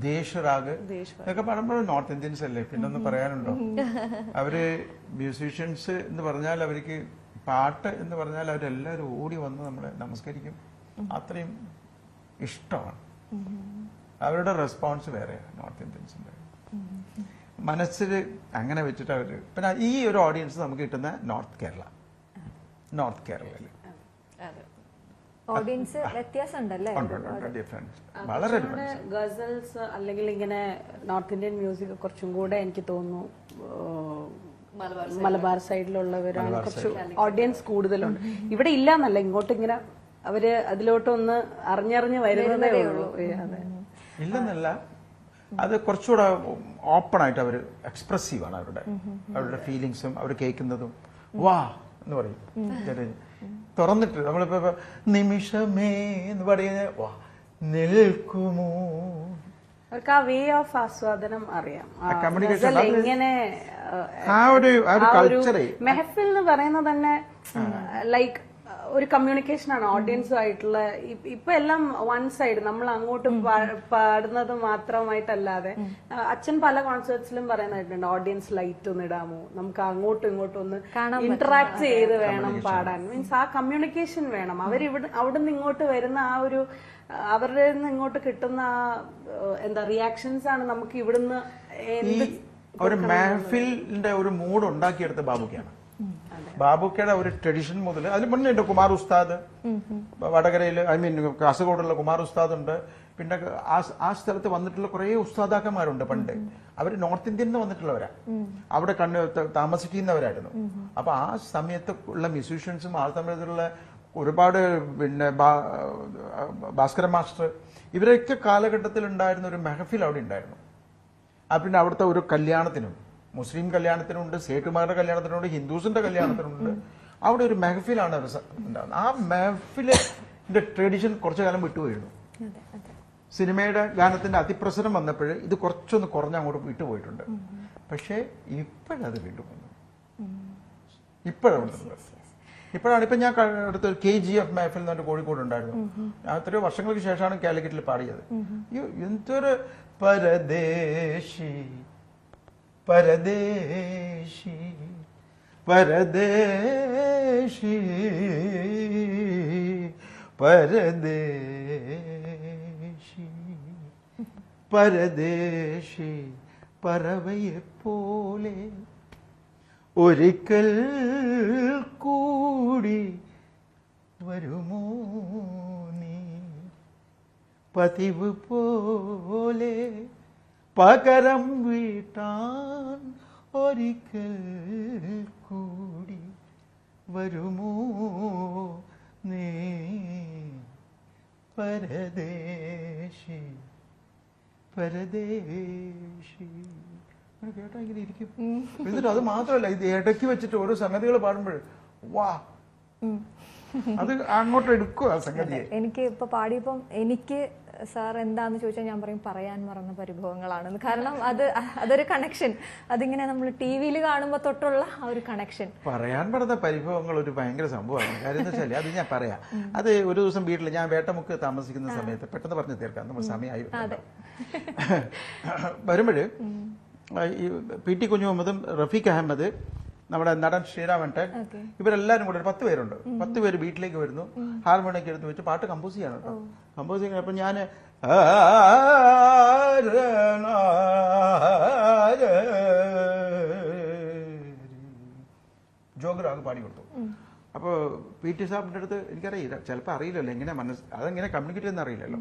ദേശ് രാഗ്, ഇതൊക്കെ പാടുമ്പോൾ നോർത്ത് ഇന്ത്യൻസ് അല്ലേ, പിന്നൊന്നും പറയാനുണ്ടോ? അവര് മ്യൂസീഷ്യൻസ് എന്ന് പറഞ്ഞാൽ, അവർക്ക് പാട്ട് എന്ന് പറഞ്ഞാൽ അവരെല്ലാവരും ഓടി വന്ന് നമ്മളെ നമസ്കരിക്കും. അത്രയും ഇഷ്ടമാണ്. അവരുടെ റെസ്പോൺസ് വേറെയാണ് നോർത്ത് ഇന്ത്യൻസിന്റെ. മനസ്സിൽ അങ്ങനെ വെച്ചിട്ട് അവര്, പിന്നെ ഈ ഒരു ഓഡിയൻസ് നമുക്ക് കിട്ടുന്ന നോർത്ത് കേരള. നോർത്ത് കേരളയിൽ. അതെ. ഓഡിയൻസ് വ്യത്യാസം ഉണ്ടല്ലേ? ഡിഫറൻസ് വളരെ ഗസൽസ് അല്ലെങ്കിൽ ഇങ്ങനെ നോർത്ത് ഇന്ത്യൻ മ്യൂസിക് കുറച്ചും കൂടെ എനിക്ക് തോന്നുന്നു മലബാർ സൈഡിലുള്ളവരാണ് കുറച്ച് ഓഡിയൻസ് കൂടുതലുണ്ട്. ഇവിടെ ഇല്ല എന്നല്ല, ഇങ്ങോട്ട് ഇങ്ങനെ അവര് അതിലോട്ടൊന്ന് അറിഞ്ഞറിഞ്ഞ് വരുന്നതേ ഉള്ളൂ. അതെ, ഇല്ലെന്നല്ല, അത് കുറച്ചുകൂടെ ഓപ്പൺ ആയിട്ട് അവർ എക്സ്പ്രസീവ് ആണ്. അവരുടെ ഫീലിങ്സും അവർ കേൾക്കുന്നതും വാ എന്ന് പറയും. തുറന്നിട്ട് നമ്മളിപ്പോ നിമിഷമേ എന്ന് പറയുന്ന വാ നിൽക്കുമോ, അവർക്ക് ആ വേ ഓഫ് ആസ്വാദനം അറിയാം. കമ്മ്യൂണിക്കേഷൻ എങ്ങനെ മെഹഫിൽ എന്ന് പറയുന്നത് തന്നെ ലൈക്ക് ഒരു കമ്മ്യൂണിക്കേഷൻ ആണ് ഓഡിയൻസുമായിട്ടുള്ള. ഇപ്പൊ എല്ലാം വൺ സൈഡ്, നമ്മൾ അങ്ങോട്ട് പാടുന്നത് മാത്രമായിട്ടല്ലാതെ അച്ഛൻ പല കോൺസേർട്സിലും പറയുന്നതായിട്ടുണ്ട്, ഓഡിയൻസ് ലൈറ്റ് ഒന്ന് ഇടാമോ, നമുക്ക് അങ്ങോട്ടും ഇങ്ങോട്ടും ഒന്ന് ഇന്ററാക്ട് ചെയ്ത് വേണം പാടാൻ. മീൻസ് ആ കമ്മ്യൂണിക്കേഷൻ വേണം. അവിടുന്ന് ഇങ്ങോട്ട് വരുന്ന ആ ഒരു അവരുടെ നിന്ന് ഇങ്ങോട്ട് കിട്ടുന്ന ആ എന്താ റിയാക്ഷൻസ് ആണ് നമുക്ക് ഇവിടുന്ന് ഒരു മെഹഫിലിന്റെ ഒരു മൂഡ് ഉണ്ടാക്കിയെടുത്ത ബാബുക്കയാണ്. ബാബുക്കയുടെ ഒരു ട്രഡീഷൻ മുതൽ അതിന് മുന്നേ ഉണ്ട് കുമാർ ഉസ്താദ് വടകരയിൽ, കാസർഗോഡുള്ള കുമാർ ഉസ്താദ് ഉണ്ട്. പിന്നെ ആ സ്ഥലത്ത് വന്നിട്ടുള്ള കുറെ ഉസ്താദാക്കന്മാരുണ്ട് പണ്ട്. അവർ നോർത്ത് ഇന്ത്യയിൽ നിന്ന് വന്നിട്ടുള്ളവരാ, അവിടെ താമസിക്കുന്നവരായിരുന്നു. അപ്പൊ ആ സമയത്ത് ഉള്ള മ്യൂസീഷ്യൻസും ആ സമയത്തുള്ള ഒരുപാട് പിന്നെ ഭാസ്കരൻ മാസ്റ്റർ ഇവരൊക്കെ കാലഘട്ടത്തിൽ ഉണ്ടായിരുന്ന ഒരു മെഹഫിൽ അവിടെ ഉണ്ടായിരുന്നു. പിന്നെ അവിടുത്തെ ഒരു കല്യാണത്തിനും, മുസ്ലിം കല്യാണത്തിനുണ്ട്, സേട്ടുമാരുടെ കല്യാണത്തിനുണ്ട്, ഹിന്ദുസിന്റെ കല്യാണത്തിനുണ്ട്, അവിടെ ഒരു മെഹഫിലാണ് ഉണ്ടാകുന്നത്. ആ മെഹഫിലിന്റെ ട്രഡീഷൻ കുറച്ചു കാലം വിട്ടുപോയിരുന്നു. സിനിമയുടെ ഗാനത്തിന്റെ അതിപ്രസരം വന്നപ്പോൾ ഇത് കുറച്ചൊന്ന് കുറഞ്ഞ് അങ്ങോട്ട് വിട്ടുപോയിട്ടുണ്ട്. പക്ഷേ ഇപ്പോഴത് വീണ്ടും വന്നു. ഇപ്പോഴാണ് ഇപ്പൊ ഞാൻ അടുത്തൊരു KGF മെഹഫിൽ എന്ന് പറഞ്ഞ കോഴിക്കോട് ഉണ്ടായിരുന്നു. എത്രയോ വർഷങ്ങൾക്ക് ശേഷമാണ് കാലിക്കറ്റിൽ പാടിയത്. എന്തൊരു പരദേശി പരദേശി പരദേശി പരദേശി പരദേശി പറവയെപ്പോലെ ഒരിക്കൽ കൂടി വരുമോ നീ, പതിവ് പോലെ പകരം വീട്ടാൻ ഒരിക്കൽ കൂടി വരുമോ നീ, പരദേശി പരദേശി. കേട്ടാ ഇങ്ങനെ ഇരിക്കും. എന്നിട്ട് അത് മാത്രമല്ല, ഇത് ഇടയ്ക്ക് വെച്ചിട്ട് ഓരോ സംഗതികൾ പാടുമ്പോൾ വാ, അത് അങ്ങോട്ട് എടുക്കുക സംഗതി. എനിക്ക് ഇപ്പൊ പാടിയപ്പം എനിക്ക് സാർ എന്താന്ന് ചോദിച്ചാൽ ഞാൻ പറയും പറയാൻ മറന്ന പരിഭവങ്ങളാണെന്ന്. കാരണം അതൊരു കണക്ഷൻ, അതിങ്ങനെ നമ്മൾ TV കാണുമ്പോൾ തൊട്ടുള്ള ആ ഒരു കണക്ഷൻ. പറയാൻ മറന്ന പരിഭവങ്ങൾ ഒരു ഭയങ്കര സംഭവമാണ്. കാര്യം എന്താ വെച്ചാൽ അത് ഞാൻ പറയാം. അത് ഒരു ദിവസം വീട്ടിൽ ഞാൻ വേട്ടമുക്ക് താമസിക്കുന്ന സമയത്ത് പെട്ടെന്ന് പറഞ്ഞു തീർക്കാം, നമ്മൾ സമയമായി വരുമ്പോൾ ഈ PT കുഞ്ഞുമുഹമ്മദും റഫീഖ് അഹമ്മദ്, നമ്മുടെ നടൻ ശ്രീരാമൻട്ടൻ, ഇവരെല്ലാരും കൂടെ 10 പേരുണ്ട്. 10 പേര് വീട്ടിലേക്ക് വരുന്നു, ഹാർമോണിയൊക്കെ എടുത്ത് വെച്ച് പാട്ട് കമ്പോസ് ചെയ്യാണ് കേട്ടോ. കമ്പോസ് ചെയ്യുക. അപ്പൊ ഞാൻ ജോഗറാഗ് പാടി കൊടുത്തു. അപ്പോൾ PT സാറിന്റെ അടുത്ത് എനിക്കറിയില്ല, ചിലപ്പോൾ അറിയില്ലല്ലോ എങ്ങനെ അതെങ്ങനെ കമ്മ്യൂണിക്കേറ്റ് ചെയ്യുന്ന അറിയില്ലല്ലോ.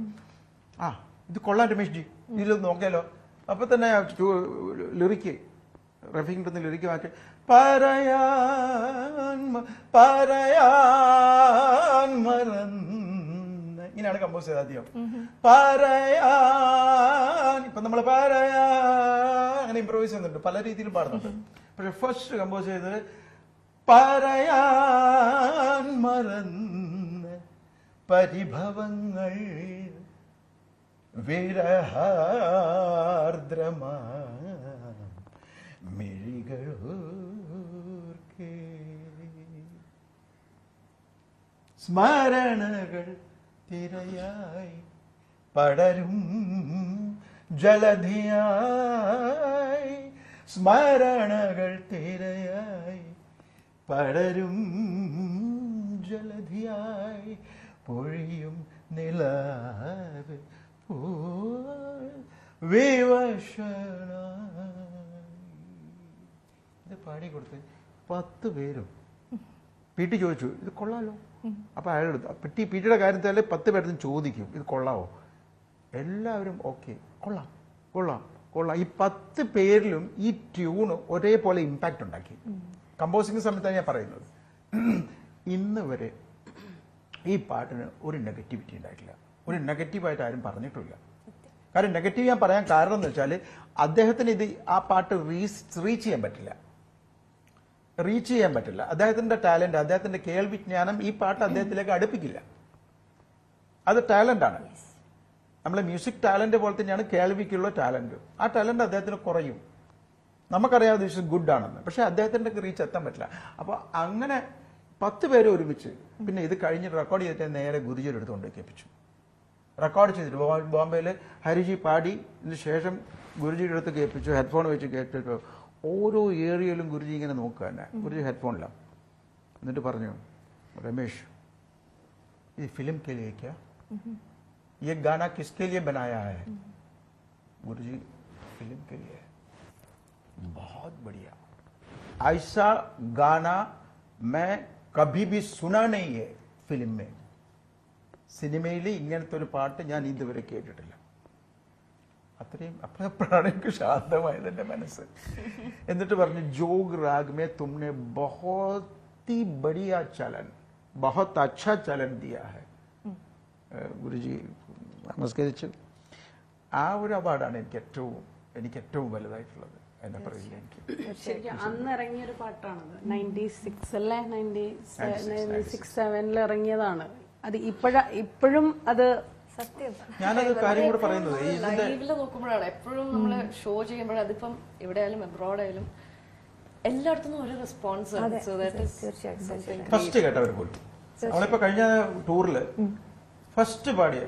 ഇത് കൊള്ളാം രമേഷ് ജി, ഇതിലൊന്ന് നോക്കിയാലോ. അപ്പൊ തന്നെ ലിറിക്ക് റഫീഖിന്റെ അടുത്ത് ലിറിക്ക് മാറ്റി പറയാൻ മറന്ന് ഇങ്ങനെയാണ് കമ്പോസ് ചെയ്തത് ആദ്യം. പറയാൻ ഇപ്പൊ നമ്മൾ അങ്ങനെ ഇംപ്രൂവൈസ് ചെയ്യുന്നുണ്ട്, പല രീതിയിലും പാടുന്നുണ്ട്. പക്ഷെ ഫസ്റ്റ് കമ്പോസ് ചെയ്തത് പറയാൻ മറന്ന് പരിഭവങ്ങൾ വിരഹാർദ്രമാ മിഴികളോർക്കേ സ്മരണകൾ തിരയായി പടരും ജലധിയായി, സ്മരണകൾ തിരയായി പടരും ജലധിയായി, പൊഴിയും നിലാവ് വിവശനായി. ഇത് പാടിക്കൊടുത്ത് 10 പേരും PT ചോദിച്ചു ഇത് കൊള്ളാലോ. അപ്പോൾ അയാൾ PT-യുടെ കാര്യത്തിൽ 10 പേരുടെ ചോദിക്കും ഇത് കൊള്ളാവോ. എല്ലാവരും ഓക്കെ, കൊള്ളാം കൊള്ളാം കൊള്ളാം. ഈ 10 പേരിലും ഈ ട്യൂണ് ഒരേപോലെ ഇമ്പാക്റ്റ് ഉണ്ടാക്കി. കമ്പോസിങ് സമയത്താണ് ഞാൻ പറയുന്നത്. ഇന്ന് വരെ ഈ പാട്ടിന് ഒരു നെഗറ്റിവിറ്റി ഉണ്ടായിട്ടില്ല. ഒരു നെഗറ്റീവായിട്ട് ആരും പറഞ്ഞിട്ടില്ല. കാരണം നെഗറ്റീവ് ഞാൻ പറയാൻ കാരണം എന്ന് വെച്ചാൽ അദ്ദേഹത്തിന് ആ പാട്ട് റീച്ച് ചെയ്യാൻ പറ്റില്ല. അദ്ദേഹത്തിന്റെ ടാലന്റ്, അദ്ദേഹത്തിന്റെ കേൾവിജ്ഞാനം ഈ പാട്ട് അദ്ദേഹത്തിലേക്ക് അടുപ്പിക്കില്ല. അത് ടാലന്റാണ്. നമ്മളെ മ്യൂസിക് ടാലന്റ് പോലെ തന്നെയാണ് കേൾവിക്കുള്ള ടാലന്റ്. ആ ടാലന്റ് അദ്ദേഹത്തിന് കുറയും. നമുക്കറിയാം ദിസ് ഇസ് ഗുഡ് ആണെന്ന്, പക്ഷെ അദ്ദേഹത്തിന്റെ റീച്ച് എത്താൻ പറ്റില്ല. അപ്പൊ അങ്ങനെ 10 പേര് ഒരുമിച്ച് പിന്നെ ഇത് കഴിഞ്ഞിട്ട് റെക്കോർഡ് ചെയ്തിട്ട് നേരെ ഗുരുജിയുടെ അടുത്ത് കൊണ്ട് കേൾപ്പിച്ചു. റെക്കോർഡ് ചെയ്തിട്ട് ബോംബെയിൽ ഹരിജി പാടി, ഇതിന് ശേഷം ഗുരുജിയുടെ അടുത്ത് കേൾപ്പിച്ചു. ഹെഡ്ഫോൺ വെച്ച് കേട്ടിട്ട് ഓരോ ഏരിയയിലും ഗുരുജി ഇങ്ങനെ നോക്കുക തന്നെ. ഗുരുജി ഹെഡ്ഫോണിലാണ്. എന്നിട്ട് പറഞ്ഞു, രമേശ് ये फिल्म के लिए क्या, ये गाना किसके लिए बनाया है? गुरुजी फिल्म के लिए. बहुत बढ़िया. ऐसा गाना मैं कभी भी सुना नहीं है फिल्म में. സിനിമയിൽ ഇങ്ങനത്തെ ഒരു പാട്ട് ഞാൻ ഇതുവരെ കേട്ടിട്ടില്ല. അത്രയും അപ്പോഴാണ് എനിക്ക് ശാന്തമായത് എൻ്റെ മനസ്സ്. എന്നിട്ട് പറഞ്ഞു, ജോഗ് രാഗ് മേ തുമ്നെ ബഹുത് ഹി ബടിയ ചലൻ, ബഹുത് അച്ഛാ ചലൻ ദിയാ ഹൈ. ഗുരുജി നമസ്കരിച്ചു. ആ ഒരു അവാർഡാണ് എനിക്ക് ഏറ്റവും വലുതായിട്ടുള്ളത് എന്നെ പറയുക. ശരിക്കും അന്ന് ഇറങ്ങിയൊരു പാട്ടാണത്. 96 അല്ലേ, 96, 97 ഇറങ്ങിയതാണ്. അത് ഇപ്പോഴും അത് സത്യം. ഞാനത് കാര്യം കൂടെ പറയുന്നത് ലൈവില് നോക്കുമ്പോഴാണ് എപ്പോഴും നമ്മള് ഷോ ചെയ്യുമ്പോഴും, അതിപ്പം ഇവിടെ ആയാലും എബ്രോഡ് ആയാലും എല്ലായിടത്തും ഒരു റെസ്പോൺസ്. ഫസ്റ്റ് കേട്ടവർ പോലും. അവളിപ്പോ കഴിഞ്ഞ ടൂറില് ഫസ്റ്റ് പാടിയ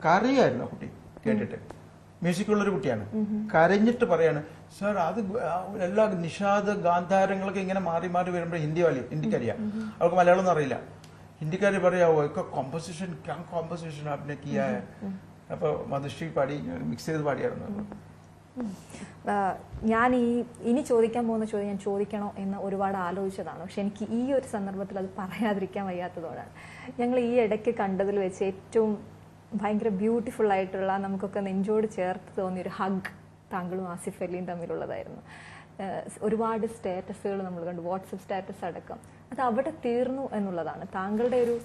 കരയായിരുന്നു കുട്ടി കേട്ടിട്ട്. മ്യൂസിക്കുള്ളൊരു കുട്ടിയാണ്. കരഞ്ഞിട്ട് പറയാണ്, സർ അത് എല്ലാ നിഷാദ് ഗാന്ധാരങ്ങളൊക്കെ ഇങ്ങനെ മാറി മാറി വരുമ്പോൾ ഹിന്ദിക്കറിയാം, അവർക്ക് മലയാളം ഒന്നും അറിയില്ല. ഹിന്ദിക്കാർ പറയാവോ ഒക്കെ കോമ്പോസിഷൻ ആപ്പിനെ കിയാ. അപ്പൊ മധുശ്രീ പാടി മിക്സ് ചെയ്ത് പാടിയായിരുന്നു. ഞാൻ ഇനി ചോദിക്കാൻ പോകുന്ന ചോദ്യം ഞാൻ ചോദിക്കണോ എന്ന് ഒരുപാട് ആലോചിച്ചതാണ്. പക്ഷെ എനിക്ക് ഈ ഒരു സന്ദർഭത്തിൽ അത് പറയാതിരിക്കാൻ വയ്യാത്തതോടാണ്. ഞങ്ങൾ ഈ ഇടയ്ക്ക് കണ്ടതിൽ വെച്ച് ഏറ്റവും ഭയങ്കര ബ്യൂട്ടിഫുൾ ആയിട്ടുള്ള, നമുക്കൊക്കെ നെഞ്ചോട് ചേർത്ത് തോന്നിയൊരു ഹഗ് താങ്കളും ആസിഫ് അലിയും തമ്മിലുള്ളതായിരുന്നു. ഒരുപാട് സ്റ്റാറ്റസുകൾ നമ്മൾ കണ്ടു, വാട്സപ്പ് സ്റ്റാറ്റസ് അടക്കം. അത് അവിടെ തീർന്നു എന്നുള്ളതാണ്. താങ്കളുടെ ഒരു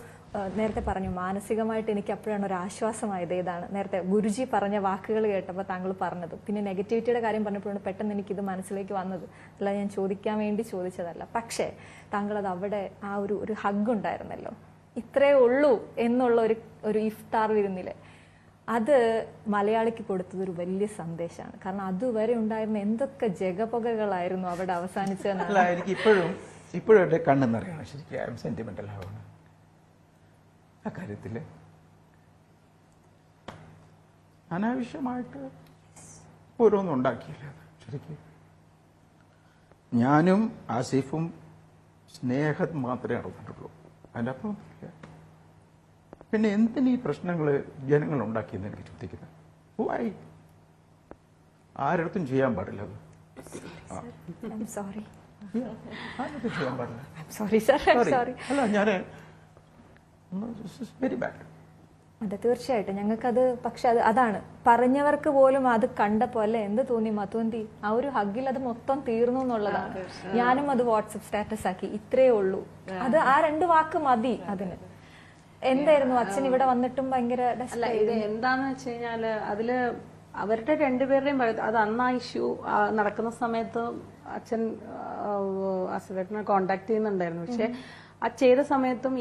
നേരത്തെ പറഞ്ഞു, മാനസികമായിട്ട് എനിക്ക് അപ്പോഴാണ് ഒരു ആശ്വാസമായത്. ഏതാണ് നേരത്തെ ഗുരുജി പറഞ്ഞ വാക്കുകൾ കേട്ടപ്പോൾ താങ്കൾ പറഞ്ഞത്. പിന്നെ നെഗറ്റിവിറ്റിയുടെ കാര്യം പറഞ്ഞപ്പോഴാണ് പെട്ടെന്ന് എനിക്കിത് മനസ്സിലേക്ക് വന്നത്. അല്ല, ഞാൻ ചോദിക്കാൻ വേണ്ടി ചോദിച്ചതല്ല. പക്ഷേ താങ്കളത് അവിടെ ആ ഒരു ഹഗ് ഉണ്ടായിരുന്നല്ലോ, ഇത്രേ ഉള്ളൂ എന്നുള്ള ഒരു ഇഫ്താർ വിരുന്നില്, അത് മലയാളിക്ക് കൊടുത്തത് ഒരു വലിയ സന്ദേശമാണ്. കാരണം അതുവരെ ഉണ്ടായിരുന്ന എന്തൊക്കെ ജഗപുകകളായിരുന്നു അവിടെ അവസാനിച്ചതെന്നല്ല. എനിക്ക് ഇപ്പോഴും എന്റെ കണ്ണെന്നറിയാണ്. ശരിക്കും സെന്റിമെന്റൽ ആവുന്നു ആ കാര്യത്തില്. അനാവശ്യമായിട്ട് ഓരോന്നും ഉണ്ടാക്കിയില്ല. ശരിക്കും ഞാനും ആസിഫും സ്നേഹം മാത്രമേ നടന്നിട്ടുള്ളൂ, അതിൻ്റെ അപ്പുറം. പിന്നെ എന്തിനീ പ്രശ്നങ്ങൾ ജനങ്ങൾ ഉണ്ടാക്കിയെന്ന് എനിക്ക് ചിന്തിക്കുന്നത്. വായി ആരടുത്തും ചെയ്യാൻ പാടില്ല അത്. ചെയ്യാൻ പാടില്ല. അല്ല, ഞാൻ വെരി ബാഡ്. അതെ, തീർച്ചയായിട്ടും ഞങ്ങൾക്കത്. പക്ഷെ അതാണ് പറഞ്ഞവർക്ക് പോലും അത് കണ്ടപ്പോ അല്ലെ എന്ത് തോന്നി, മധുവന്തി ആ ഒരു ഹഗ്ഗിൽ അത് മൊത്തം തീർന്നു എന്നുള്ളതാണ്. ഞാനും അത് വാട്സപ്പ് സ്റ്റാറ്റസ് ആക്കി, ഇത്രേ ഉള്ളൂ. അത് ആ 2 വാക്ക് മതി അതിന്. എന്തായിരുന്നു അച്ഛൻ ഇവിടെ വന്നിട്ടും ഭയങ്കര ഇത് എന്താന്ന് വെച്ച് കഴിഞ്ഞാല് അതില് അവരുടെ രണ്ടുപേരുടെയും അത് അന്ന് ആ ഇഷ്യൂ നടക്കുന്ന സമയത്ത് അച്ഛൻ അസുഖത്തിനെ കോണ്ടാക്ട് ചെയ്യുന്നുണ്ടായിരുന്നു. പക്ഷെ ആ ചെയ്ത സമയത്തും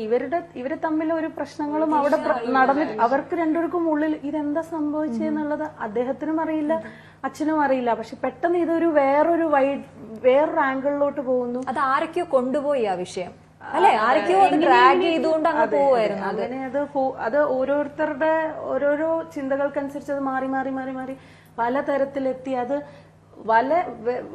ഇവര് തമ്മിൽ ഒരു പ്രശ്നങ്ങളും അവിടെ നടന്നിട്ട് അവർക്ക് രണ്ടുപേർക്കും ഉള്ളിൽ ഇതെന്താ സംഭവിച്ചെന്നുള്ളത് അദ്ദേഹത്തിനും അറിയില്ല, അച്ഛനും അറിയില്ല. പക്ഷെ പെട്ടെന്ന് ഇതൊരു വേറൊരു ആംഗിളിലോട്ട് പോകുന്നു. അത് ആരൊക്കെയോ കൊണ്ടുപോയി ആ വിഷയം അല്ലെ, ആരൊക്കെയോ ഡ്രാഗ് ചെയ്തുകൊണ്ട് അങ്ങ് പോവായിരുന്നു. അങ്ങനെ അത് ഓരോരുത്തരുടെ ഓരോരോ ചിന്തകൾക്കനുസരിച്ച് അത് മാറി മാറി മാറി മാറി പലതരത്തിലെത്തി. അത്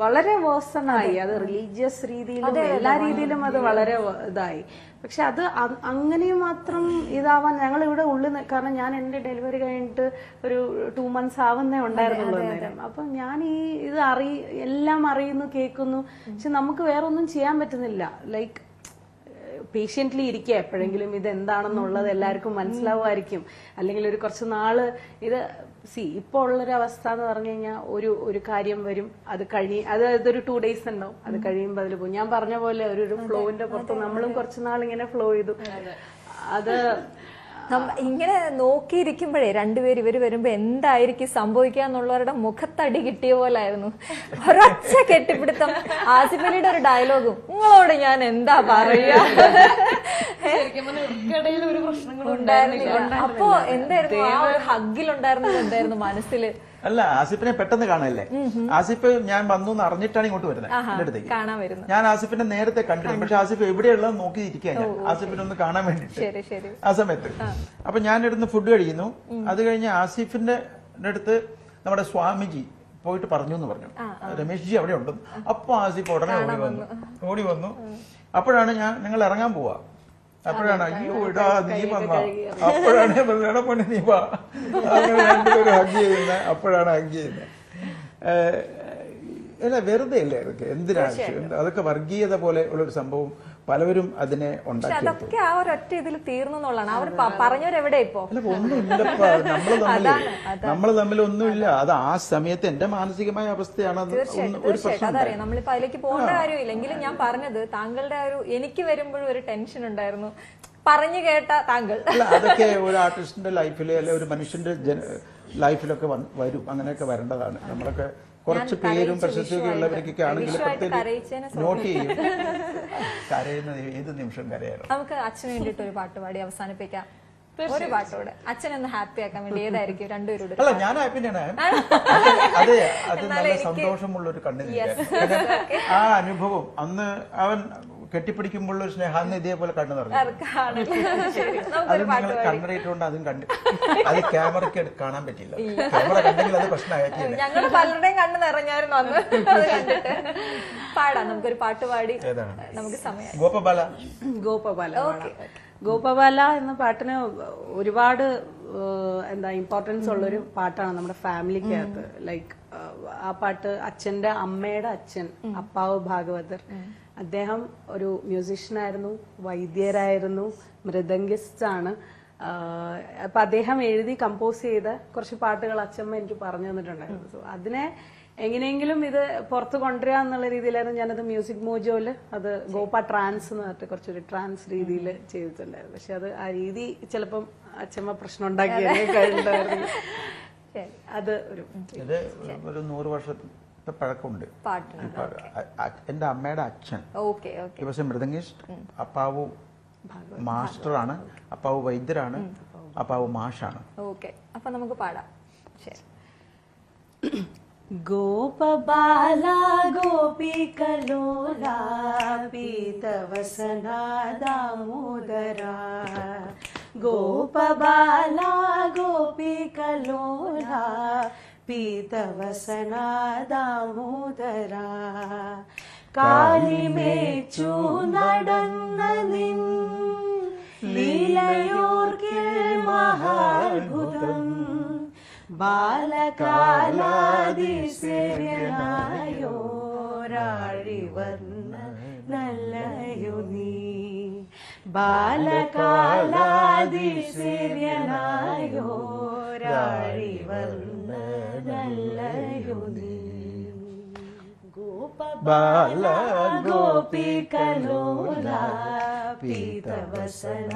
വളരെ വേഴ്സണായി. അത് റിലീജിയസ് രീതിയിലും എല്ലാ രീതിയിലും അത് വളരെ ഇതായി. പക്ഷെ അത് അങ്ങനെയും മാത്രം ഇതാവാൻ ഞങ്ങൾ ഇവിടെ ഉള്ളിൽ, കാരണം ഞാൻ എന്റെ ഡെലിവറി കഴിഞ്ഞിട്ട് ഒരു 2 months ആവുന്നേ ഉണ്ടായിരുന്നുള്ളൂ നേരം. അപ്പൊ ഞാൻ ഇത് എല്ലാം അറിയുന്നു, കേൾക്കുന്നു. പക്ഷെ നമുക്ക് വേറെ ഒന്നും ചെയ്യാൻ പറ്റുന്നില്ല. ലൈക്ക് പേഷ്യൻ്റ്ലി ഇരിക്കുക, എപ്പോഴെങ്കിലും ഇത് എന്താണെന്നുള്ളത് എല്ലാവർക്കും മനസ്സിലാവുമായിരിക്കും. അല്ലെങ്കിൽ ഒരു കുറച്ച് നാള് ഇത് ഇപ്പോൾ ഉള്ളൊരു അവസ്ഥ എന്ന് പറഞ്ഞു കഴിഞ്ഞാൽ ഒരു കാര്യം വരും, അത് അതൊരു 2 days ഉണ്ടാവും, അത് കഴിയുമ്പോൾ അതിൽ പോകും. ഞാൻ പറഞ്ഞ പോലെ ഒരു ഫ്ലോവിന്റെ പുറത്ത് നമ്മളും കുറച്ച് നാൾ ഇങ്ങനെ ഫ്ലോ ചെയ്തു. അത് ഇങ്ങനെ നോക്കിയിരിക്കുമ്പോഴേ രണ്ടുപേരും ഇവര് വരുമ്പോ എന്തായിരിക്കും സംഭവിക്കുക എന്നുള്ളവരുടെ മുഖത്തടി കിട്ടിയ പോലായിരുന്നു. ഒരൊച്ച കെട്ടിപ്പിടുത്തം. ആസിഫ് അലിയുടെ ഒരു ഡയലോഗും, നിങ്ങളോട് ഞാൻ എന്താ പറയാ. അപ്പൊ എന്തായിരുന്നു ആ ഒരു ഹഗ്ഗിലുണ്ടായിരുന്നത്? എന്തായിരുന്നു മനസ്സില്? അല്ല, ആസിഫിനെ പെട്ടെന്ന് കാണല്ലേ. ആസിഫ് ഞാൻ വന്നു എന്ന് അറിഞ്ഞിട്ടാണ് ഇങ്ങോട്ട് വരുന്നത് എന്റെ അടുത്തേക്ക്. ഞാൻ ആസിഫിനെ നേരത്തെ കണ്ടിരുന്നു, പക്ഷെ ആസിഫ് എവിടെയുള്ളത് നോക്കിയിരിക്കുക ഞാൻ ആസിഫിനെ ഒന്ന് കാണാൻ വേണ്ടിട്ട് ആ സമയത്ത്. അപ്പൊ ഞാൻ ഇവിടുന്ന് ഫുഡ് കഴിക്കുന്നു. അത് കഴിഞ്ഞ് ആസിഫിന്റെ അടുത്ത് നമ്മുടെ സ്വാമിജി പോയിട്ട് പറഞ്ഞു എന്ന് പറഞ്ഞു, രമേശ് ജി അവിടെ ഉണ്ട്. അപ്പൊ ആസിഫ് ഉടനെ ഓടി വന്നു. അപ്പോഴാണ് ഞങ്ങൾ ഇറങ്ങാൻ പോവാ. അപ്പോഴാണ് അയ്യോ ഇടാ നീ വന്ന, അപ്പോഴാണ് പൊണ്ണി നീ വാ, അങ്ങനെ രണ്ടുപേരും ഹഗ് ചെയ്യുന്നത്. അപ്പോഴാണ് ഹഗ് ചെയ്യുന്നത്. അല്ല, വെറുതെ അല്ലേ അതൊക്കെ, എന്തിനാണ് അതൊക്കെ വർഗീയത പോലെ ഉള്ളൊരു സംഭവം. പലവരും അതിനെ ഉണ്ടാക്കി. അതൊക്കെ ആ ഒരൊറ്റ ഇതിൽ തീർന്നു എന്നുള്ളതാണ്. അവർ പറഞ്ഞവരെവിടെ ഇപ്പോ? അല്ല, ഒന്നുമില്ലപ്പ, നമ്മള് തമ്മിൽ ഒന്നുമില്ല. അത് ആ സമയത്ത് എന്റെ മാനസികമായ അവസ്ഥയാണ്. അതറിയാം, നമ്മളിപ്പോ അതിലേക്ക് പോകേണ്ട കാര്യമില്ല. എങ്കിലും ഞാൻ പറഞ്ഞത് താങ്കളുടെ എനിക്ക് വരുമ്പോഴും ഒരു ടെൻഷൻ ഉണ്ടായിരുന്നു, പറഞ്ഞു കേട്ട താങ്കൾ. അല്ല, അതൊക്കെ ഒരു ആർട്ടിസ്റ്റിന്റെ ലൈഫില് അല്ലെ ഒരു മനുഷ്യന്റെ ലൈഫിലൊക്കെ വരും. അങ്ങനെയൊക്കെ വരേണ്ടതാണ്. നമ്മളൊക്കെ കുറച്ച് പേരും പ്രശസ്തിയൊക്കെ ഉള്ളവർക്കൊക്കെ ആണെങ്കിൽ നോട്ട് ചെയ്യും. കരയുന്നത് ഏത് നിമിഷം കരയാലോ. നമുക്ക് അച്ഛന് വേണ്ടിട്ട് ഒരു പാട്ട് പാടി അവസാനിപ്പിക്കാം. ഒരു പാട്ടോടെ അച്ഛനെ ഒന്ന് ഹാപ്പി ആക്കാൻ വേണ്ടി ഏതായിരിക്കും രണ്ടുപേരോട്? അല്ല, ഞാൻ ഹാപ്പി തന്നെയാണ്. അതെ, അത് നല്ല സന്തോഷമുള്ള ഒരു കണ്ണുനീര്. ആ അനുഭവം അന്ന് അവൻ കെട്ടിപ്പിടിക്കുമ്പോഴുള്ള ഒരു സ്നേഹം അന്ന് ഇതേപോലെ കണ്ണു നിറഞ്ഞു. അത് നിങ്ങൾ കണ്ണടയിട്ടുകൊണ്ട് അതും കണ്ടു. അത് ക്യാമറയ്ക്ക് കാണാൻ പറ്റില്ല. ക്യാമറ കണ്ടെങ്കിൽ അത് പ്രശ്നമാക്കിയില്ല. ഞങ്ങൾ പലരുടെയും കണ്ണ് നിറഞ്ഞായിരുന്നു അന്ന് അത് കണ്ടിട്ട്. പാടാം, നമുക്കൊരു പാട്ട് പാടി നമുക്ക് സമയം. ഗോപബാല എന്ന പാട്ടിന് ഒരുപാട് ഇമ്പോർട്ടൻസ് ഉള്ളൊരു പാട്ടാണ് നമ്മുടെ ഫാമിലിക്കകത്ത്. ലൈക്ക് ആ പാട്ട് അച്ഛന്റെ അമ്മയുടെ അച്ഛൻ അപ്പാവ് ഭാഗവതർ, അദ്ദേഹം ഒരു മ്യൂസിഷ്യനായിരുന്നു, വൈദ്യരായിരുന്നു, മൃദംഗിസ്റ്റ് ആണ്. അപ്പൊ അദ്ദേഹം എഴുതി കമ്പോസ് ചെയ്ത കുറച്ച് പാട്ടുകൾ അച്ഛമ്മ എനിക്ക് പറഞ്ഞു തന്നിട്ടുണ്ടായിരുന്നു. സോ അതിനെ എങ്ങനെയെങ്കിലും ഇത് പുറത്ത് കൊണ്ടുവരിക എന്നുള്ള രീതിയിലായിരുന്നു ഞാനത് മ്യൂസിക് മോജോയില് അത് ഗോപ ട്രാൻസ് എന്ന് പറഞ്ഞിട്ട് കുറച്ചൊരു ട്രാൻസ് രീതിയിൽ ചെയ്തിട്ടുണ്ടായിരുന്നു. പക്ഷെ അത് ആ രീതി ചിലപ്പം അച്ഛമ്മ പ്രശ്നം ഉണ്ടാക്കിയിട്ടുണ്ടായിരുന്നു. അത് ഒരു 100 വർഷത്തെ പഴക്കമുണ്ട്. എന്റെ അമ്മയുടെ അച്ഛൻ മൃദംഗിസ്റ്റ്, അപ്പാവു മാസ്റ്ററാണ്, അപ്പാവു വൈദ്യരാണ്, അപ്പാവു മാഷാണ്. ഓക്കെ, അപ്പൊ നമുക്ക് പാടാം. ശരി. गोपबाला गोपिकलोला पीतवसना दामोदरा गोपबाला गोपिकलोला पीतवसना दामोदरा കാലിമേച്ചു നടന്ന നിൻ ലീലയോർക്കിൽ മഹാത്ഭുതം ബാലകാലാതിശയനായോരാഴിവർണ്ണ നല്ലയോ നീ ബാലകാലാതിശയനായോരാഴിവർണ്ണ നല്ലയോ നീ ഗോപബാല ഗോപികലോല പീതവസന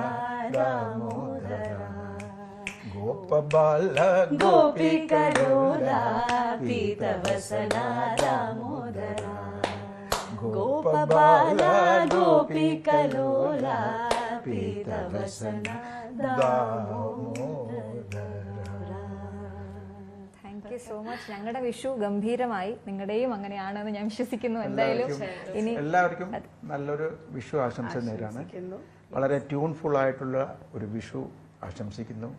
ദാമോദര ഗോപബാല ഗോപികലോല പീതവസന ദാമോദര ഗോപബാല ഗോപികലോല പീതവസന ദാമോദര. Thank you so much. ഞങ്ങളുടെ വിഷു ഗംഭീരമായി, നിങ്ങളുടെയും അങ്ങനെയാണെന്ന് ഞാൻ വിശ്വസിക്കുന്നു. എന്തായാലും ഇനി എല്ലാവർക്കും നല്ലൊരു വിഷു ആശംസ നേരാണ്. വളരെ ട്യൂൺഫുൾ ആയിട്ടുള്ള ഒരു വിഷു ആശംസിക്കുന്നു.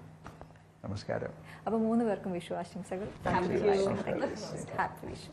നമസ്കാരം. അപ്പൊ 3 പേർക്കും വിഷു ആശംസകൾ. ഹാപ്പി വിഷു.